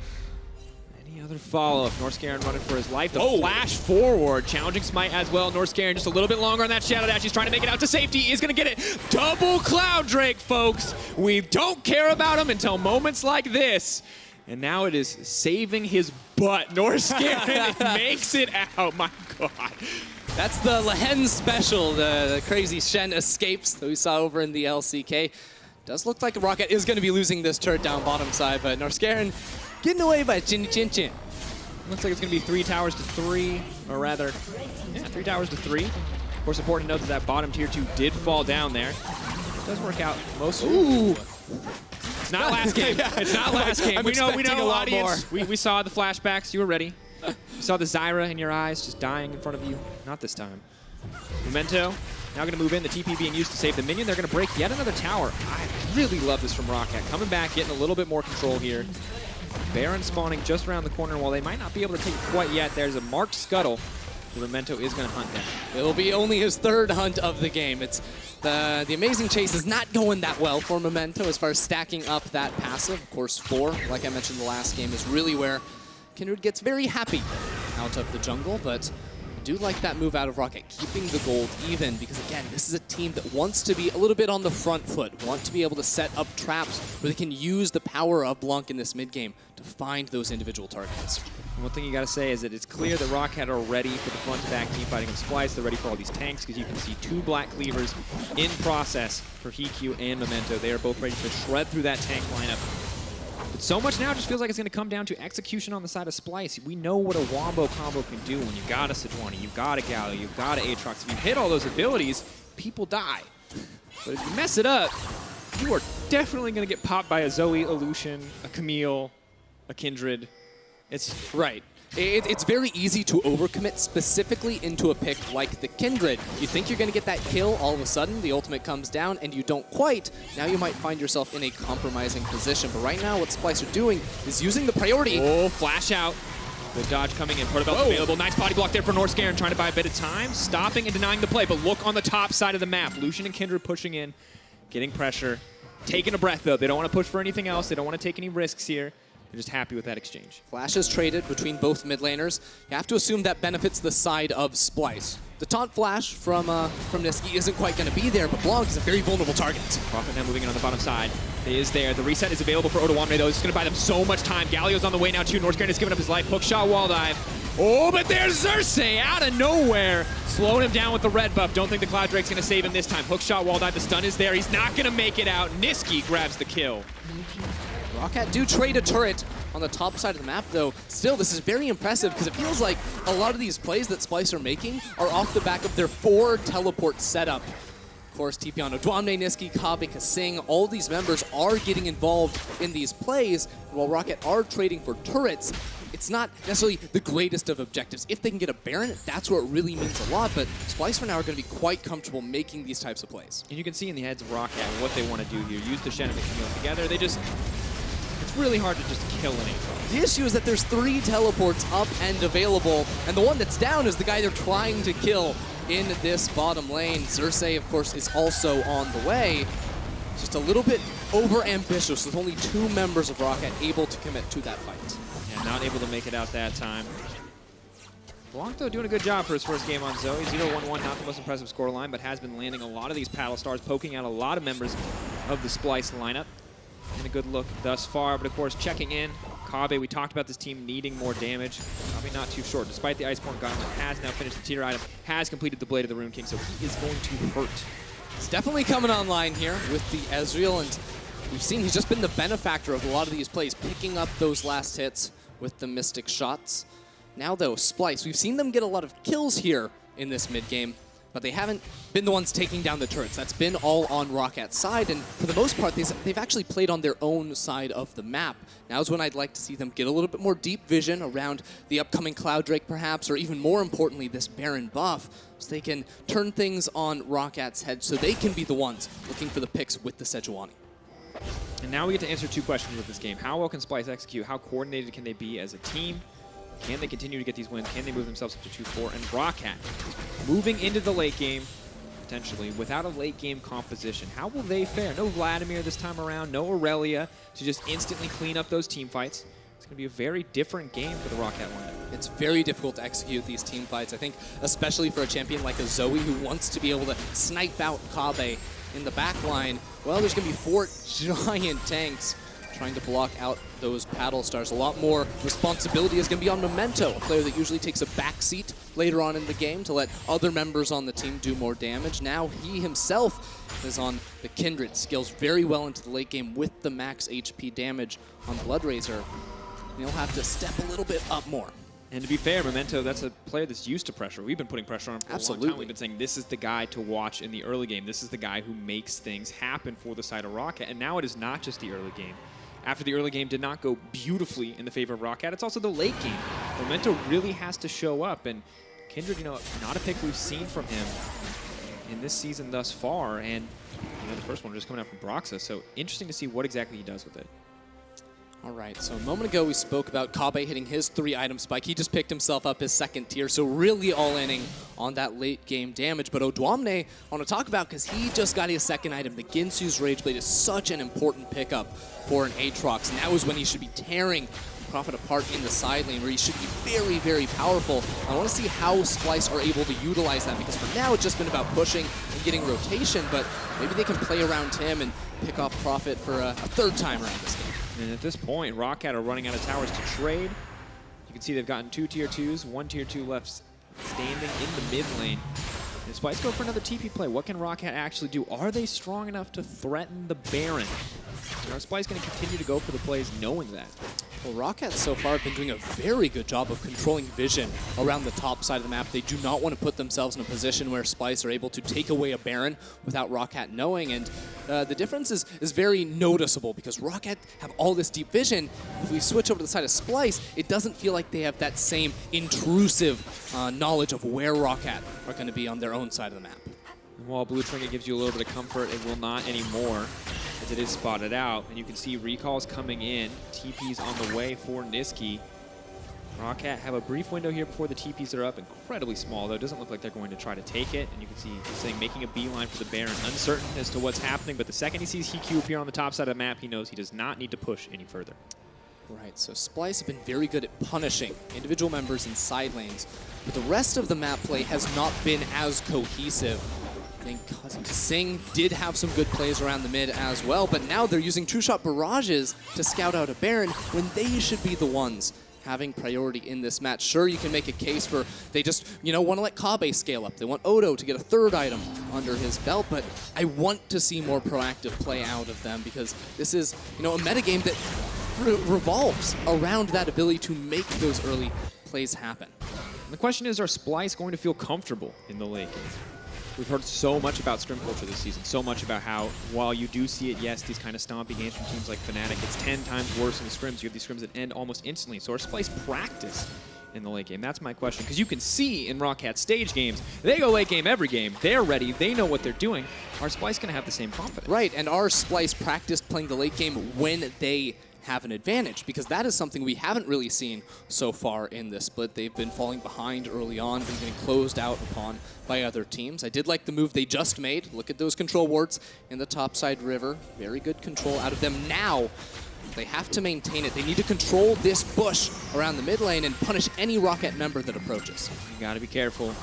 Any other follow-up? Norskeren running for his life. The flash forward. Challenging Smite as well. Norskeren just a little bit longer on that Shadow Dash. He's trying to make it out to safety. He's going to get it. Double Cloud Drake, folks. We don't care about him until moments like this. And now it is saving his butt. Norskeren makes it out. My God. That's the Lehen special, the crazy Shen escapes that we saw over in the LCK. Does look like Roccat is going to be losing this turret down bottom side, but Norskeren getting away by Chin Chin Chin. Looks like it's going to be 3 towers to 3, or rather, yeah, 3 towers to 3. Of course, important to note that that bottom tier 2 did fall down there. It does work out mostly. Ooh. It's not last game. It's not last game. We know, audience. We saw the flashbacks. You were ready. You saw the Zyra in your eyes just dying in front of you. Not this time. Memento now going to move in. The TP being used to save the minion. They're going to break yet another tower. I really love this from Roccat. Coming back, getting a little bit more control here. Baron spawning just around the corner. While they might not be able to take it quite yet, there's a marked scuttle. the Memento is going to hunt down. It'll be only his third hunt of the game. It's the Amazing Chase is not going that well for Memento as far as stacking up that passive. Of course, 4, like I mentioned the last game, is really where Kindred gets very happy out of the jungle, but I do like that move out of Roccat, keeping the gold even, because again, this is a team that wants to be a little bit on the front foot, want to be able to set up traps where they can use the power of Blanc in this mid game to find those individual targets. And one thing you got to say is that it's clear that Roccat are ready for the front-to-back team fighting of Splyce. They're ready for all these tanks, because you can see 2 Black Cleavers in process for HeaQ and Memento. They are both ready to shred through that tank lineup. But so much now just feels like it's going to come down to execution on the side of Splyce. We know what a wombo combo can do when you've got a Sejuani, you've got a Galio, you've got an Aatrox. If you hit all those abilities, people die. But if you mess it up, you are definitely going to get popped by a Zoe, a Lucian, a Camille, a Kindred. It's right. It's very easy to overcommit specifically into a pick like the Kindred. You think you're going to get that kill, all of a sudden the ultimate comes down and you don't quite. Now you might find yourself in a compromising position. But right now what Splyce are doing is using the priority. Oh, flash out. Good dodge coming in. Portabel's available. Nice body block there for Norskeren, trying to buy a bit of time. Stopping and denying the play, but look on the top side of the map. Lucian and Kindred pushing in, getting pressure. Taking a breath, though. They don't want to push for anything else. They don't want to take any risks here. They're just happy with that exchange. Flash is traded between both mid laners. You have to assume that benefits the side of Splyce. The taunt flash from Nisqy isn't quite going to be there, but Blanc is a very vulnerable target. Prophet now moving in on the bottom side. He is there. The reset is available for Odoamne, though. It's going to buy them so much time. Galio's on the way now, too. Norskeren has given up his life. Hook shot, wall dive. Oh, but there's Xerxe out of nowhere. Slowing him down with the red buff. Don't think the Cloud Drake's going to save him this time. Hook shot, wall dive. The stun is there. He's not going to make it out. Nisqy grabs the kill. Roccat do trade a turret on the top side of the map, though. Still, this is very impressive because it feels like a lot of these plays that Splyce are making are off the back of their 4 teleport setup. Of course, TP on Odoamne, Nisqy, Kobbe, kaSing, all these members are getting involved in these plays. While Roccat are trading for turrets, it's not necessarily the greatest of objectives. If they can get a Baron, that's where it really means a lot, but Splyce for now are going to be quite comfortable making these types of plays. And you can see in the heads of Roccat what they want to do here. Use the Shen and the Camille together. They just... It's really hard to just kill an Aatrox. The issue is that there's 3 teleports up and available, and the one that's down is the guy they're trying to kill in this bottom lane. Xerxe, of course, is also on the way. Just a little bit over-ambitious with only 2 members of Roccat able to commit to that fight. Yeah, not able to make it out that time. Blanc, though, doing a good job for his first game on Zoe. 0-1-1, not the most impressive scoreline, but has been landing a lot of these paddle stars, poking out a lot of members of the Splyce lineup. And a good look thus far, but of course checking in. Kobbe, we talked about this team needing more damage. Probably not too short. Despite the Iceborne Gauntlet, has now finished the tier item, has completed the Blade of the Rune King, so he is going to hurt. It's definitely coming online here with the Ezreal, and we've seen he's just been the benefactor of a lot of these plays, picking up those last hits with the Mystic shots. Now though, Splyce, we've seen them get a lot of kills here in this mid game, but they haven't been the ones taking down the turrets. That's been all on Rockat's side, and for the most part, they've actually played on their own side of the map. Now is when I'd like to see them get a little bit more deep vision around the upcoming Cloud Drake, perhaps, or even more importantly, this Baron buff, so they can turn things on Rockat's head, so they can be the ones looking for the picks with the Sejuani. And now we get to answer 2 questions with this game. How well can Splyce execute? How coordinated can they be as a team? Can they continue to get these wins? Can they move themselves up to 2-4? And Roccat moving into the late game, potentially, without a late game composition. How will they fare? No Vladimir this time around, no Aurelia to just instantly clean up those team fights. It's going to be a very different game for the Roccat lineup. It's very difficult to execute these team fights. I think especially for a champion like a Zoe who wants to be able to snipe out Kobbe in the back line. Well, there's going to be 4 giant tanks trying to block out those paddle stars. A lot more responsibility is going to be on Memento, a player that usually takes a backseat later on in the game to let other members on the team do more damage. Now he himself is on the Kindred, skills very well into the late game with the max HP damage on Bloodrazor. He'll have to step a little bit up more. And to be fair, Memento, that's a player that's used to pressure. We've been putting pressure on him for a long time. We've been saying this is the guy to watch in the early game. This is the guy who makes things happen for the side of Roccat. And now it is not just the early game. After the early game did not go beautifully in the favor of Roccat, it's also the late game. Memento really has to show up, and Kindred, not a pick we've seen from him in this season thus far, and the first one just coming out from Broxah, so interesting to see what exactly he does with it. All right, so a moment ago we spoke about Kobbe hitting his 3-item spike. He just picked himself up his 2nd tier, so really all-inning on that late game damage. But Odoamne, I want to talk about because he just got his 2nd item. The Ginsu's Rage Blade is such an important pickup for an Aatrox. Now is when he should be tearing Prophet apart in the side lane, where he should be very, very powerful. I want to see how Splyce are able to utilize that, because for now it's just been about pushing and getting rotation, but maybe they can play around him and pick off Prophet for a 3rd time around this game. And at this point, Roccat are running out of towers to trade. You can see they've gotten 2 tier 2s, 1 tier 2 left standing in the mid lane. And Splyce go for another TP play. What can Roccat actually do? Are they strong enough to threaten the Baron? And are Splyce going to continue to go for the plays knowing that? Well, Roccat so far have been doing a very good job of controlling vision around the top side of the map. They do not want to put themselves in a position where Splyce are able to take away a Baron without Roccat knowing, and the difference is very noticeable because Roccat have all this deep vision. If we switch over to the side of Splyce, it doesn't feel like they have that same intrusive knowledge of where Roccat are going to be on their own side of the map. And while Blue Trinket gives you a little bit of comfort, it will not anymore, as it is spotted out. And you can see recalls coming in, TPs on the way for Nisqy. Roccat have a brief window here before the TPs are up. Incredibly small, though. It doesn't look like they're going to try to take it. And you can see kaSing making a beeline for the Baron, uncertain as to what's happening. But the second he sees HeaQ appear on the top side of the map, he knows he does not need to push any further. Right, so Splyce have been very good at punishing individual members in side lanes, but the rest of the map play has not been as cohesive. I think kaSing did have some good plays around the mid as well, but now they're using true shot barrages to scout out a Baron when they should be the ones having priority in this match. Sure, you can make a case for they just, want to let Kobbe scale up. They want Odo to get a 3rd item under his belt, but I want to see more proactive play out of them because this is, a metagame that revolves around that ability to make those early plays happen. And the question is, are Splyce going to feel comfortable in the late game? We've heard so much about scrim culture this season, so much about how, while you do see it, yes, these kind of stompy games from teams like Fnatic, it's 10 times worse in the scrims. You have these scrims that end almost instantly. So are Splyce practice in the late game? That's my question. Because you can see in Roccat stage games, they go late game every game. They're ready. They know what they're doing. Are Splyce going to have the same confidence? Right, and are Splyce practiced playing the late game when they have an advantage, because that is something we haven't really seen so far in this split. They've been falling behind early on, been getting closed out upon by other teams. I did like the move they just made. Look at those control wards in the topside river. Very good control out of them. Now, they have to maintain it. They need to control this bush around the mid lane and punish any Roccat member that approaches. You gotta be careful.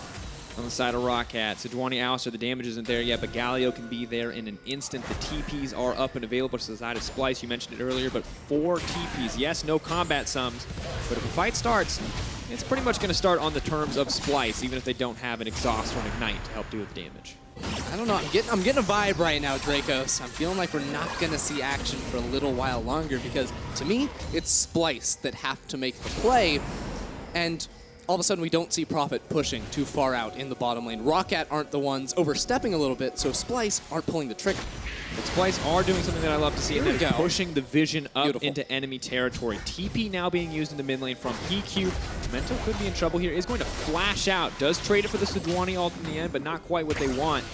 On the side of Roccat, Sejuani Alistar, the damage isn't there yet, but Galio can be there in an instant. The TPs are up and available to the side of Splyce. You mentioned it earlier, but 4 TPs. Yes, no combat sums, but if a fight starts, it's pretty much going to start on the terms of Splyce, even if they don't have an exhaust or an ignite to help do with the damage. I don't know. I'm getting a vibe right now, Drakos. I'm feeling like we're not going to see action for a little while longer because, to me, it's Splyce that have to make the play, and all of a sudden we don't see Prophet pushing too far out in the bottom lane. Roccat aren't the ones overstepping a little bit, so Splyce aren't pulling the trigger. But Splyce are doing something that I love to see, and that is pushing the vision up Beautiful. into enemy territory. TP now being used in the mid lane from HeaQ. Memento could be in trouble here. Is going to flash out. Does trade it for the Sejuani ult in the end, but not quite what they want.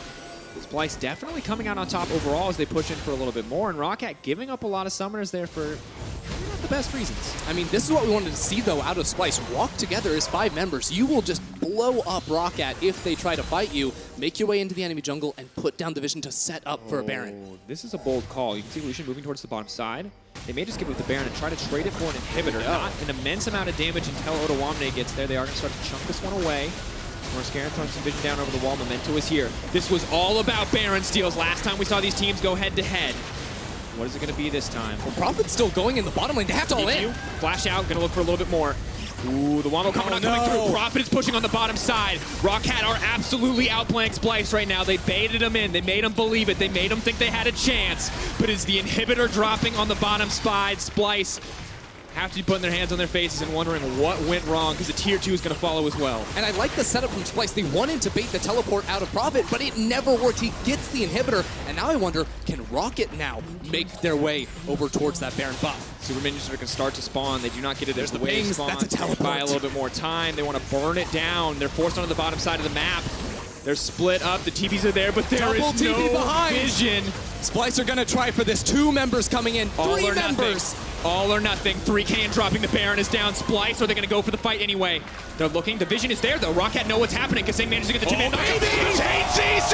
Splyce definitely coming out on top overall as they push in for a little bit more, and Roccat giving up a lot of summoners there for not the best reasons. I mean, this is what we wanted to see, though, out of Splyce. Walk together as 5 members. You will just blow up Roccat if they try to fight you, make your way into the enemy jungle, and put down the vision to set up for a Baron. This is a bold call. You can see Lucian moving towards the bottom side. They may just give it with the Baron and try to trade it for an inhibitor. Not an immense amount of damage until Odoamne gets there. They are going to start to chunk this one away. Norskeren throwing some vision down over the wall. Memento is here. This was all about Baron steals. Last time we saw these teams go head-to-head. What is it going to be this time? Well, Prophet's still going in the bottom lane. They have to all in. Flash out. Going to look for a little bit more. Ooh, the Wombo coming through. Prophet is pushing on the bottom side. Roccat are absolutely outplaying Splyce right now. They baited him in. They made him believe it. They made him think they had a chance. But is the inhibitor dropping on the bottom side? Splyce have to be putting their hands on their faces and wondering what went wrong, because the tier 2 is going to follow as well. And I like the setup from Splyce. They wanted to bait the teleport out of Prophet, but it never worked. He gets the inhibitor, and now I wonder, can Roccat now make their way over towards that Baron buff? Super minions are going to start to spawn. They do not get it. There's the pings. That's a teleport. Buy a little bit more time. They want to burn it down. They're forced onto the bottom side of the map. They're split up. The TPs are there, but there is no vision. Splyce are going to try for this. 2 members coming in. 3 members All or nothing. 3K and dropping the Baron is down. Splyce, are they going to go for the fight anyway? They're looking. The vision is there, though. Roccat know what's happening. kaSing manages to get the chip in. HCC!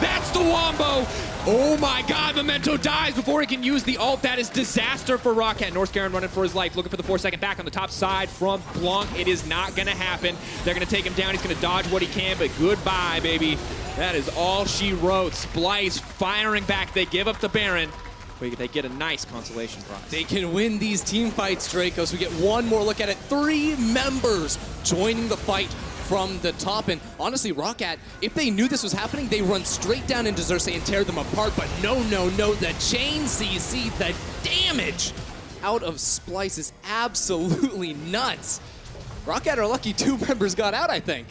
That's the wombo. Oh my god, Memento dies before he can use the ult. That is disaster for Roccat. Norskeren running for his life, looking for the 4-second back on the top side from Blanc. It is not going to happen. They're going to take him down. He's going to dodge what he can, but goodbye, baby. That is all she wrote. Splyce firing back. They give up the Baron. They get a nice consolation prize. They can win these team fights, Drakos. We get one more look at it. 3 members joining the fight from the top. And honestly, Roccat, if they knew this was happening, they run straight down into Xerxe and tear them apart. But no, no, no. The chain CC, the damage out of Splyce is absolutely nuts. Roccat are lucky 2 members got out, I think.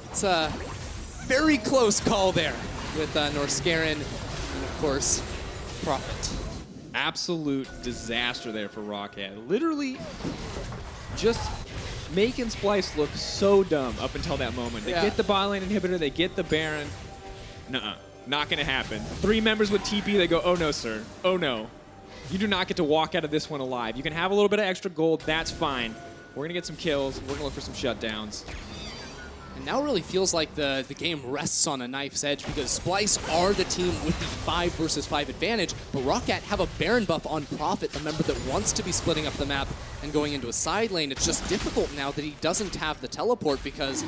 It's a very close call there with Norskeren and, of course, Prophet. Absolute disaster there for Roccat. Literally just making Splyce look so dumb up until that moment. They get the bot lane inhibitor, they get the Baron. Nuh-uh, not gonna happen. 3 members with TP, they go, oh no, sir. Oh no. You do not get to walk out of this one alive. You can have a little bit of extra gold, that's fine. We're gonna get some kills, we're gonna look for some shutdowns. And now it really feels like the game rests on a knife's edge because Splyce are the team with the 5 versus 5 advantage, but Roccat have a Baron buff on Prophet, a member that wants to be splitting up the map and going into a side lane. It's just difficult now that he doesn't have the teleport because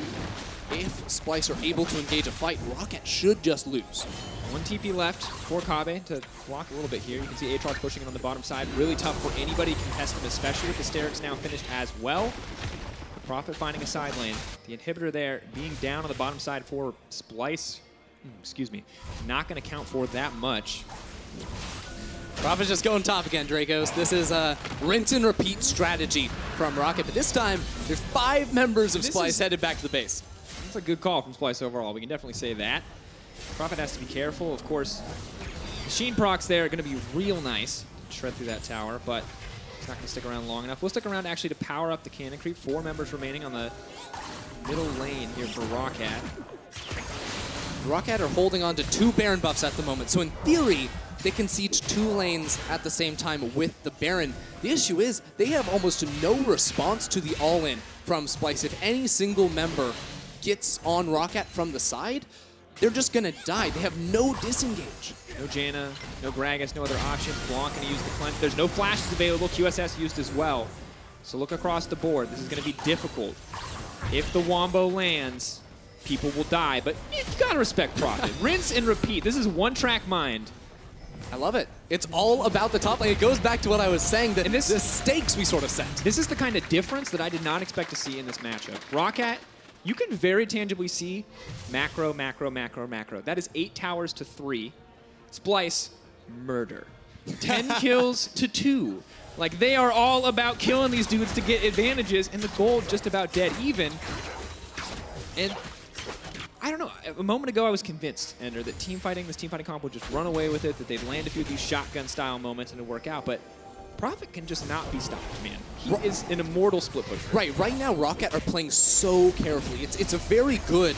if Splyce are able to engage a fight, Roccat should just lose. 1 TP left for Kobbe to block a little bit here. You can see Aatrox pushing it on the bottom side. Really tough for anybody to contest him, especially with the Xerxe now finished as well. Prophet finding a side lane. The inhibitor there being down on the bottom side for Splyce. Excuse me. Not going to count for that much. Prophet's just going top again, Drakos. This is a rinse and repeat strategy from Roccat, but this time there's 5 members of Splyce headed back to the base. That's a good call from Splyce overall. We can definitely say that. Prophet has to be careful. Of course, machine procs there are going to be real nice. Shred through that tower, but it's not going to stick around long enough. We'll stick around actually to power up the cannon creep. 4 members remaining on the middle lane here for Roccat. Roccat are holding on to 2 Baron buffs at the moment, so in theory, they can siege 2 lanes at the same time with the Baron. The issue is they have almost no response to the all-in from Splyce. If any single member gets on Roccat from the side, they're just going to die. They have no disengage. No Janna, no Gragas, no other options. Blanc going to use the cleanse. There's no flashes available. QSS used as well. So look across the board. This is going to be difficult. If the Wombo lands, people will die. But you got to respect Prophet. Rinse and repeat. This is one-track mind. I love it. It's all about the top lane. It goes back to what I was saying, that the stakes we sort of set. This is the kind of difference that I did not expect to see in this matchup. Roccat, you can very tangibly see macro, macro, macro, macro. That is 8 towers to 3. Splyce, murder. 10 kills to 2. Like, they are all about killing these dudes to get advantages, and the gold just about dead even. And I don't know, a moment ago I was convinced, Ender, that this team fighting comp would just run away with it, that they'd land a few of these shotgun-style moments and it'd work out, but Prophet can just not be stopped, man. He is an immortal split pusher. Right now Roccat are playing so carefully. It's a very good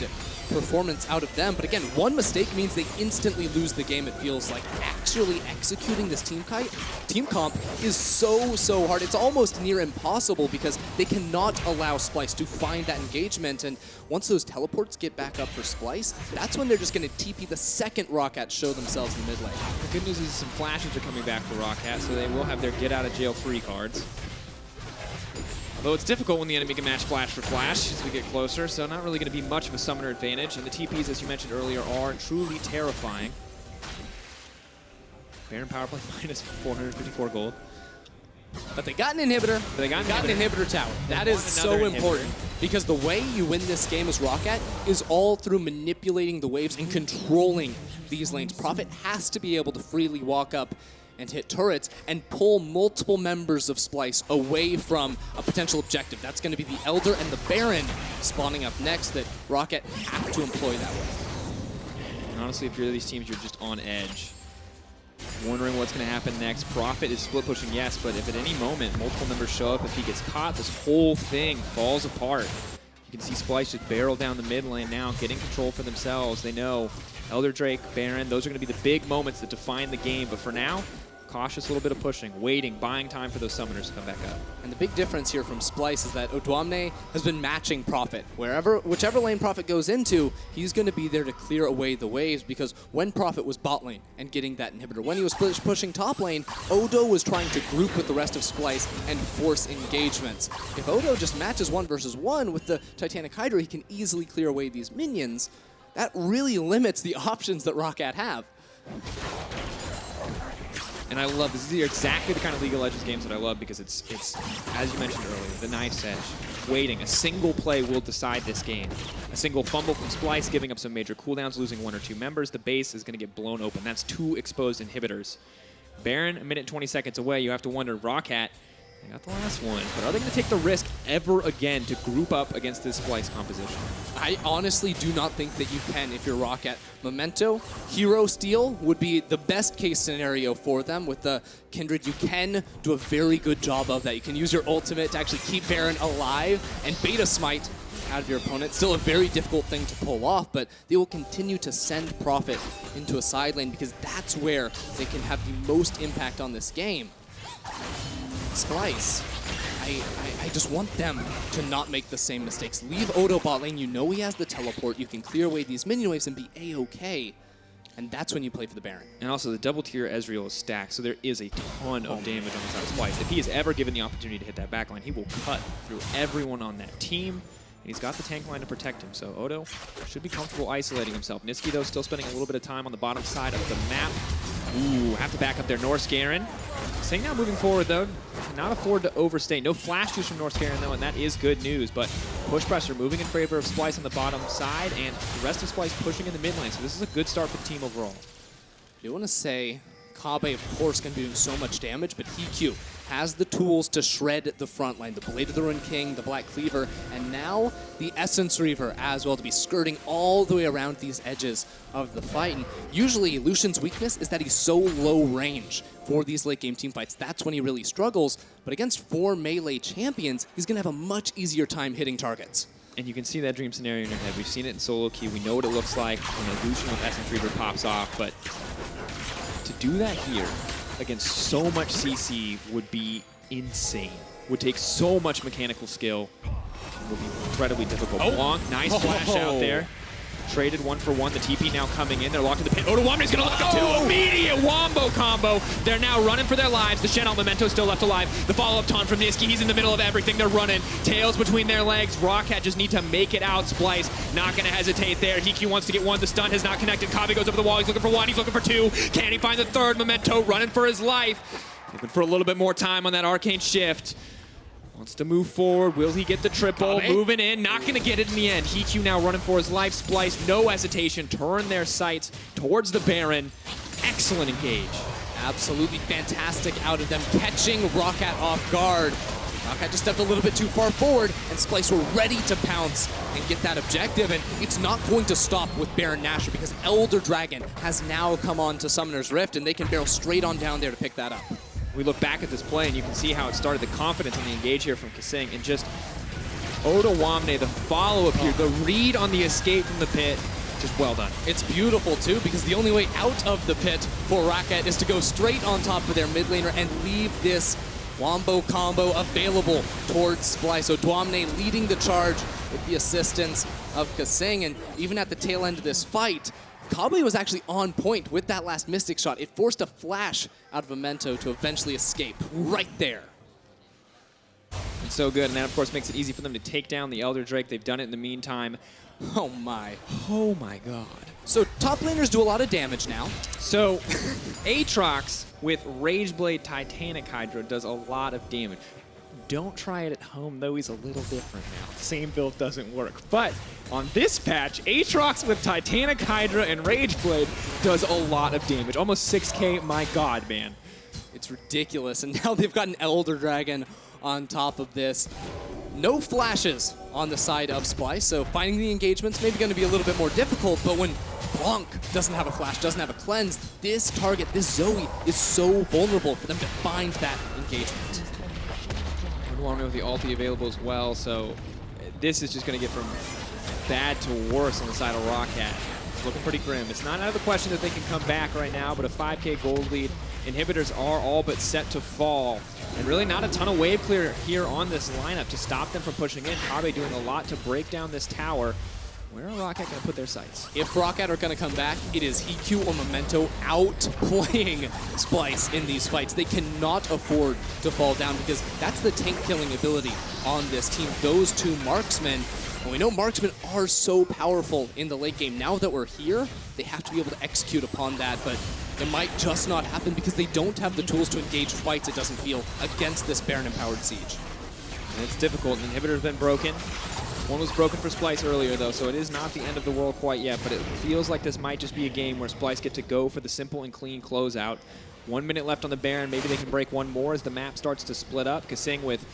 performance out of them, but again, one mistake means they instantly lose the game, it feels like. Actually executing this team comp is so hard. It's almost near impossible because they cannot allow Splyce to find that engagement, and once those teleports get back up for Splyce, that's when they're just going to TP the second Roccat show themselves in the mid lane. The good news is some flashes are coming back for Roccat, so they will have their get out of jail free cards. Although it's difficult when the enemy can match flash for flash as we get closer, so not really going to be much of a summoner advantage. And the TPs, as you mentioned earlier, are truly terrifying. Baron power play minus 454 gold. But they got an inhibitor. They got an inhibitor tower. That is so important because the way you win this game as Roccat is all through manipulating the waves and controlling these lanes. Prophet has to be able to freely walk up and hit turrets and pull multiple members of Splyce away from a potential objective. That's going to be the Elder and the Baron spawning up next that Roccat have to employ that way. And honestly, if you're these teams, you're just on edge. Wondering what's going to happen next. Prophet is split pushing, yes, but if at any moment multiple members show up, if he gets caught, this whole thing falls apart. You can see Splyce just barrel down the mid lane now, getting control for themselves. They know Elder Drake, Baron, those are going to be the big moments that define the game, but for now, cautious little bit of pushing, waiting, buying time for those summoners to come back up. And the big difference here from Splyce is that Odoamne has been matching Prophet. Whichever lane Prophet goes into, he's going to be there to clear away the waves, because when Prophet was bot lane and getting that inhibitor, when he was pushing top lane, Odo was trying to group with the rest of Splyce and force engagements. If Odo just matches 1 versus 1 with the Titanic Hydra, he can easily clear away these minions. That really limits the options that Roccat have. And I love this. These are exactly the kind of League of Legends games that I love, because it's as you mentioned earlier, the nice edge. Waiting. A single play will decide this game. A single fumble from Splyce, giving up some major cooldowns, losing 1 or 2 members. The base is going to get blown open. That's 2 exposed inhibitors. Baron, 1 minute and 20 seconds away. You have to wonder, Roccat, they got the last one, but are they going to take the risk ever again to group up against this Splyce composition? I honestly do not think that you can if you're Roccat. Memento, hero steal would be the best case scenario for them. With the Kindred, you can do a very good job of that. You can use your ultimate to actually keep Baron alive and beta smite out of your opponent. Still a very difficult thing to pull off, but they will continue to send Prophet into a side lane, because that's where they can have the most impact on this game. Splyce, I just want them to not make the same mistakes. Leave Odo bot lane. You know he has the teleport. You can clear away these minion waves and be A-okay. And that's when you play for the Baron. And also, the double tier Ezreal is stacked, so there is a ton of damage on the side of Splyce. If he is ever given the opportunity to hit that backline, he will cut through everyone on that team. And he's got the tank line to protect him, so Odo should be comfortable isolating himself. Nisqy, though, still spending a little bit of time on the bottom side of the map. Ooh, have to back up their Norskeren. Xerxe now moving forward, though. Cannot afford to overstay. No flash juice from Norskeren, though, and that is good news. But push pressure moving in favor of Splyce on the bottom side, and the rest of Splyce pushing in the mid lane. So this is a good start for the team overall. I want to say Kobbe, of course, can be doing so much damage, but HeaQ has the tools to shred the front line. The Blade of the Ruined King, the Black Cleaver, and now the Essence Reaver as well, to be skirting all the way around these edges of the fight. And usually, Lucian's weakness is that he's so low range for these late game team fights. That's when he really struggles. But against 4 melee champions, he's going to have a much easier time hitting targets. And you can see that dream scenario in your head. We've seen it in solo queue. We know what it looks like when a Lucian with Essence Reaver pops off, but to do that here against so much CC would be insane. Would take so much mechanical skill. It would be incredibly difficult. Blanc, nice flash out there. Traded 1 for 1. The TP now coming in. They're locked in the pit. Odoamne's going to look up to immediate wombo combo. They're now running for their lives. The Shen Memento still left alive. The follow-up taunt from Nisqy. He's in the middle of everything. They're running. Tails between their legs. Roccat just need to make it out. Splyce not going to hesitate there. HeaQ wants to get 1. The stun has not connected. Kobbe goes over the wall. He's looking for 1. He's looking for 2. Can he find the 3rd? Memento running for his life. Looking for a little bit more time on that arcane shift. Wants to move forward. Will he get the triple? Kobbe. Moving in. Not going to get it in the end. HeaQ now running for his life. Splyce, no hesitation. Turn their sights towards the Baron. Excellent engage. Absolutely fantastic out of them, catching Roccat off guard. Roccat just stepped a little bit too far forward, and Splyce were ready to pounce and get that objective. And it's not going to stop with Baron Nashor, because Elder Dragon has now come on to Summoner's Rift, and they can barrel straight on down there to pick that up. We look back at this play, and you can see how it started. The confidence in the engage here from kaSing, and just Odoamne, the follow-up here, the read on the escape from the pit, just well done. It's beautiful, too, because the only way out of the pit for Roccat is to go straight on top of their mid laner and leave this wombo combo available towards Splyce. Odoamne leading the charge with the assistance of kaSing, and even at the tail end of this fight, Kobbe was actually on point with that last Mystic shot. It forced a flash out of Memento to eventually escape right there. It's so good, and that, of course, makes it easy for them to take down the Elder Drake. They've done it in the meantime. Oh, my. Oh, my God. So top laners do a lot of damage now. So Aatrox with Rageblade Titanic Hydra does a lot of damage. Don't try it at home, though. He's a little different now. Same build doesn't work. But on this patch, Aatrox with Titanic Hydra and Rageblade does a lot of damage. Almost 6K. My God, man. It's ridiculous. And now they've got an Elder Dragon on top of this. No flashes on the side of Splyce, so finding the engagements maybe going to be a little bit more difficult, but when Blanc doesn't have a flash, doesn't have a cleanse, this target, this Zoe, is so vulnerable for them to find that engagement. Odoamne with the ulti available as well, so this is just going to get from bad to worse on the side of Roccat. It's looking pretty grim. It's not out of the question that they can come back right now, but a 5K gold lead Inhibitors are all but set to fall. And really not a ton of wave clear here on this lineup to stop them from pushing in. Kobbe doing a lot to break down this tower. Where are Roccat going to put their sights? If Roccat are going to come back, it is HeaQ or Memento outplaying Splyce in these fights. They cannot afford to fall down because that's the tank killing ability on this team. Those two marksmen, and we know marksmen are so powerful in the late game. Now that we're here, they have to be able to execute upon that, but it might just not happen because they don't have the tools to engage fights, it doesn't feel, against this Baron-empowered Siege. And it's difficult. An inhibitor's been broken. One was broken for Splyce earlier, though, so it is not the end of the world quite yet, but it feels like this might just be a game where Splyce get to go for the simple and clean closeout. 1 minute left on the Baron. Maybe they can break one more as the map starts to split up. kaSing with,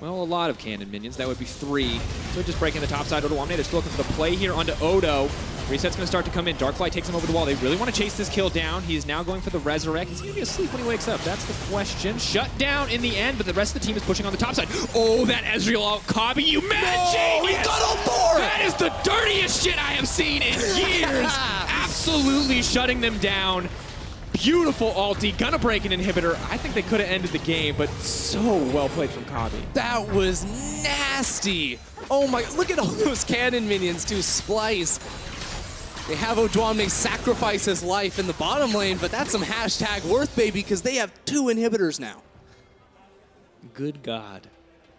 well, a lot of cannon minions. That would be 3. So just breaking the top side. Odoamne, they're still looking for the play here onto Odo. Reset's going to start to come in. Darkfly takes him over the wall. They really want to chase this kill down. He is now going for the Resurrect. Is he going to be asleep when he wakes up? That's the question. Shut down in the end, but the rest of the team is pushing on the top side. Oh, that Ezreal out. Kobbe, you mad genius! He got all 4! That is the dirtiest shit I have seen in years. Absolutely shutting them down. Beautiful ulti. Gonna break an inhibitor. I think they could have ended the game, but so well played from Kobbe. That was nasty. Oh my, look at all those cannon minions to Splyce. They have Odoamne sacrifice his life in the bottom lane, but that's some hashtag worth, baby, because they have 2 inhibitors now. Good God.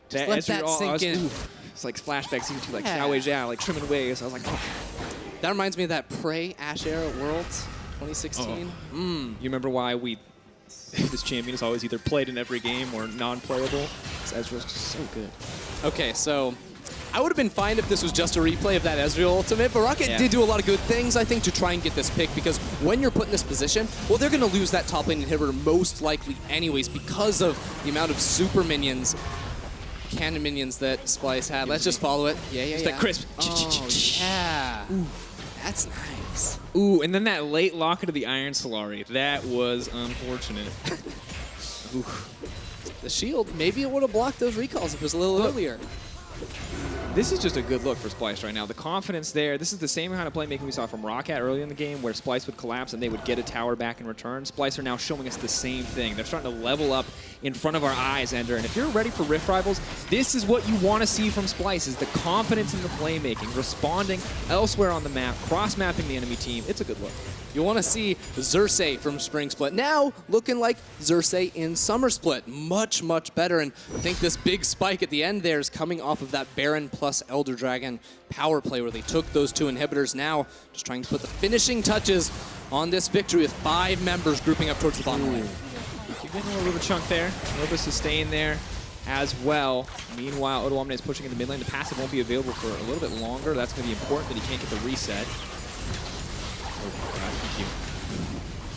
Just let that sink in. It's like flashbacks into like Xiao Zhao, like trimming waves. I was like, oh. That reminds me of that Prey Ashe era Worlds 2016. You remember why this champion is always either played in every game or non-playable? Ezreal's just so good. Okay, so I would have been fine if this was just a replay of that Ezreal ultimate, but Roccat did do a lot of good things, I think, to try and get this pick, because when you're put in this position, well, they're going to lose that top lane inhibitor most likely anyways because of the amount of super minions, cannon minions that Splyce had. Let's just follow it. Yeah. Just that crisp. Oh, yeah. Ooh, that's nice. Ooh, and then that late locket of the Iron Solari. That was unfortunate. Ooh. The shield, maybe it would have blocked those recalls if it was a little earlier. This is just a good look for Splyce right now. The confidence there. This is the same kind of playmaking we saw from Roccat early in the game where Splyce would collapse and they would get a tower back in return. Splyce are now showing us the same thing. They're starting to level up in front of our eyes, Ender. And if you're ready for Rift Rivals, this is what you want to see from Splyce, is the confidence in the playmaking, responding elsewhere on the map, cross-mapping the enemy team. It's a good look. You want to see Xerxe from Spring Split. Now looking like Xerxe in Summer Split. Much, much better. And I think this big spike at the end there is coming off of that Baron plus Elder Dragon power play where they took those 2 inhibitors. Now just trying to put the finishing touches on this victory with 5 members grouping up towards the bottom lane. Keep getting a little bit of chunk there. A little bit of sustain there as well. Meanwhile, Odoamne is pushing in the mid lane. The passive won't be available for a little bit longer. That's going to be important that he can't get the reset.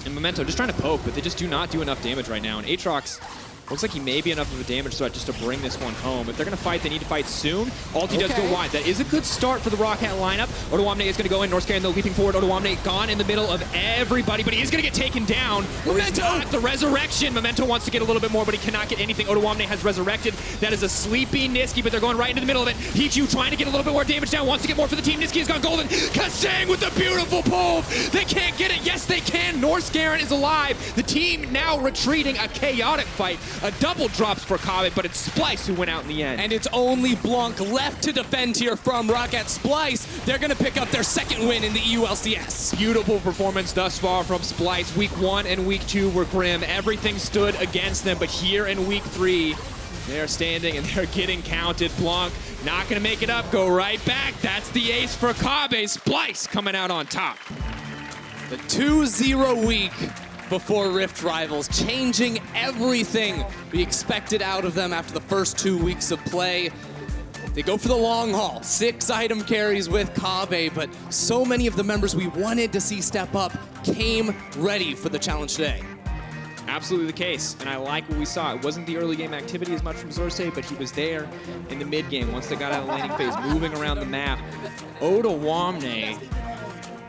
And Memento just trying to poke, but they just do not do enough damage right now. And Aatrox looks like he may be enough of a damage threat just to bring this one home. If they're going to fight, they need to fight soon. Ulti does go wide. That is a good start for the Roccat lineup. Odoamne is going to go in. Norskeren, though, leaping forward. Odoamne gone in the middle of everybody, but he is going to get taken down. Memento! The resurrection. Memento wants to get a little bit more, but he cannot get anything. Odoamne has resurrected. That is a sleepy Nisqy, but they're going right into the middle of it. HeaQ trying to get a little bit more damage down. Wants to get more for the team. Nisqy has gone golden. kaSing with the beautiful pull. They can't get it. Yes, they can. Norskeren is alive. The team now retreating. A chaotic fight. A double drops for Kobbe, but it's Splyce who went out in the end. And it's only Blanc left to defend here from Roccat. Splyce, they're going to pick up their 2nd win in the EU LCS. Beautiful performance thus far from Splyce. Week 1 and week 2 were grim. Everything stood against them, but here in week 3, they're standing and they're getting counted. Blanc not going to make it up. Go right back. That's the ace for Kobbe. Splyce coming out on top. The 2-0 week before Rift Rivals, changing everything we expected out of them after the first 2 weeks of play. They go for the long haul, 6 item carries with Kobbe, but so many of the members we wanted to see step up came ready for the challenge today. Absolutely the case, and I like what we saw. It wasn't the early game activity as much from Xerxe, but he was there in the mid game once they got out of the laning phase, moving around the map. Odoamne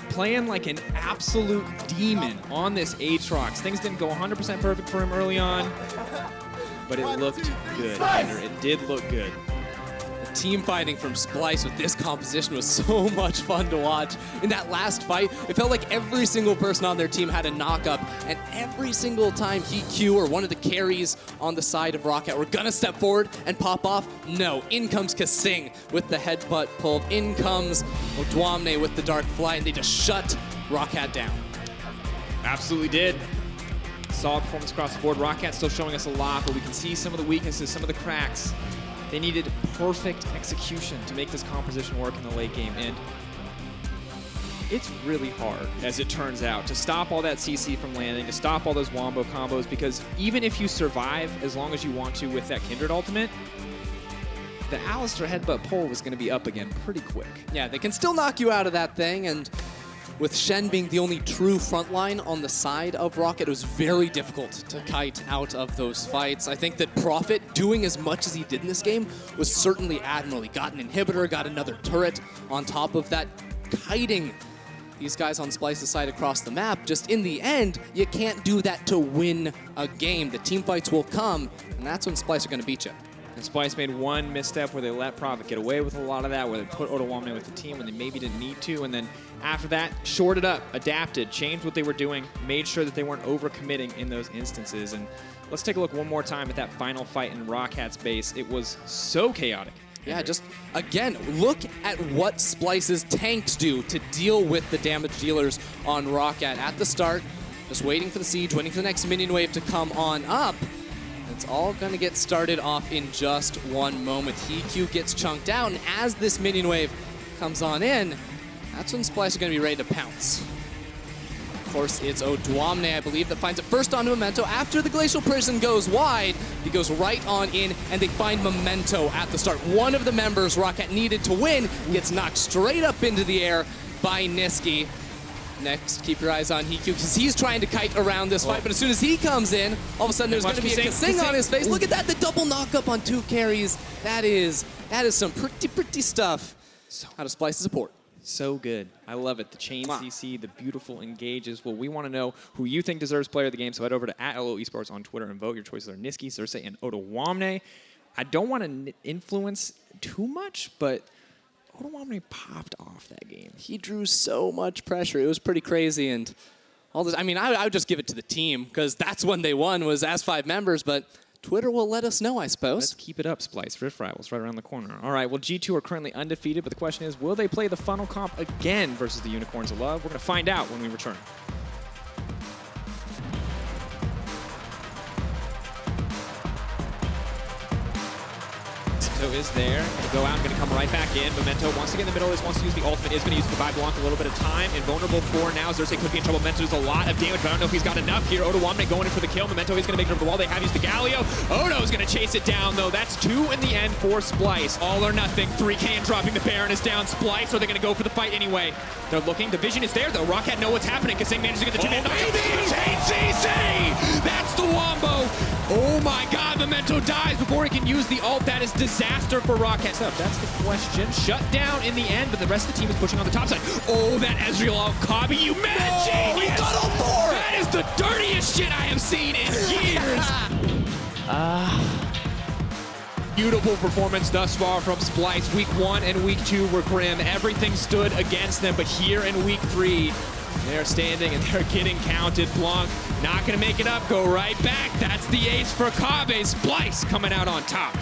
playing like an absolute demon on this Aatrox. Things didn't go 100% perfect for him early on, but it looked good. It did look good. team fighting from Splyce with this composition was so much fun to watch. In that last fight, it felt like every single person on their team had a knock-up, and every single time HeaQ or one of the carries on the side of Roccat were gonna step forward and pop off, no. In comes kaSing with the headbutt pull. In comes Odoamne with the dark flight, and they just shut Roccat down. Absolutely did. Solid performance across the board. Roccat still showing us a lot, but we can see some of the weaknesses, some of the cracks. They needed perfect execution to make this composition work in the late game, and it's really hard, as it turns out, to stop all that CC from landing, to stop all those wombo combos, because even if you survive as long as you want to with that Kindred ultimate, the Alistar headbutt pull was going to be up again pretty quick. Yeah, they can still knock you out of that thing, and with Shen being the only true frontline on the side of Roccat, it was very difficult to kite out of those fights. I think that Prophet, doing as much as he did in this game, was certainly admirable. He got an inhibitor, got another turret on top of that, kiting these guys on Splyce's side across the map. Just in the end, you can't do that to win a game. The team fights will come, and that's when Splyce are going to beat you. And Splyce made one misstep where they let Prophet get away with a lot of that, where they put Odoamne with the team when they maybe didn't need to, and then after that, shorted up, adapted, changed what they were doing, made sure that they weren't overcommitting in those instances. And let's take a look one more time at that final fight in Rockat's base. It was so chaotic. Yeah, just, again, look at what Splyce's tanks do to deal with the damage dealers on Roccat at the start, just waiting for the siege, waiting for the next minion wave to come on up. It's all going to get started off in just one moment. HeaQ gets chunked out, and as this minion wave comes on in, that's when Splyce are going to be ready to pounce. Of course, it's Odoamne, I believe, that finds it first onto Memento. After the Glacial Prison goes wide, he goes right on in, and they find Memento at the start. One of the members Roccat needed to win gets knocked straight up into the air by Nisqy. Next, keep your eyes on HeaQ, because he's trying to kite around this fight, but as soon as he comes in, all of a sudden there's going to be a kaSing on his face. Look at that, the double knock-up on 2 carries. That is some pretty stuff out of Splyce's support. So good. I love it. The chain CC, the beautiful engages. Well, we want to know who you think deserves player of the game, so head over to @LO Esports on Twitter and vote. Your choices are Nisqy, Xerxe, and Odoamne. I don't want to influence too much, but Odoamne popped off that game. He drew so much pressure. It was pretty crazy, and all this. I mean, I would just give it to the team, because that's when they won, was as 5 members, but Twitter will let us know, I suppose. Let's keep it up, Splyce. Rift Rivals right around the corner. All right, well, G2 are currently undefeated, but the question is, will they play the funnel comp again versus the Unicorns of Love? We're going to find out when we return. Memento is there, going to go out, going to come right back in. Memento wants to get in the middle, wants to use the ultimate, is going to use the goodbye Blanc a little bit of time. Invulnerable for now, Xerxe could be in trouble. Memento does a lot of damage, but I don't know if he's got enough here. Odoamne going in for the kill. Memento is going to make it over the wall. They have used the Galio. Odo's going to chase it down, though. That's 2 in the end for Splyce. All or nothing. 3K dropping the Baron is down. Splyce, are they going to go for the fight anyway? They're looking. The vision is there, though. Roccat know what's happening. kaSing manages to get the 2-man CC! That's the wombo! Oh my god, Memento dies before he can use the ult. That is disaster for Roccat. That's the question. Shut down in the end, but the rest of the team is pushing on the top side. Oh, that Ezreal off Kobbe, you mad genius! He got all 4! That is the dirtiest shit I have seen in years! Beautiful performance thus far from Splyce. Week 1 and Week 2 were grim. Everything stood against them, but here in Week 3, they're standing and they're getting counted. Blanc not going to make it up. Go right back. That's the ace for Kobbe. Splyce coming out on top.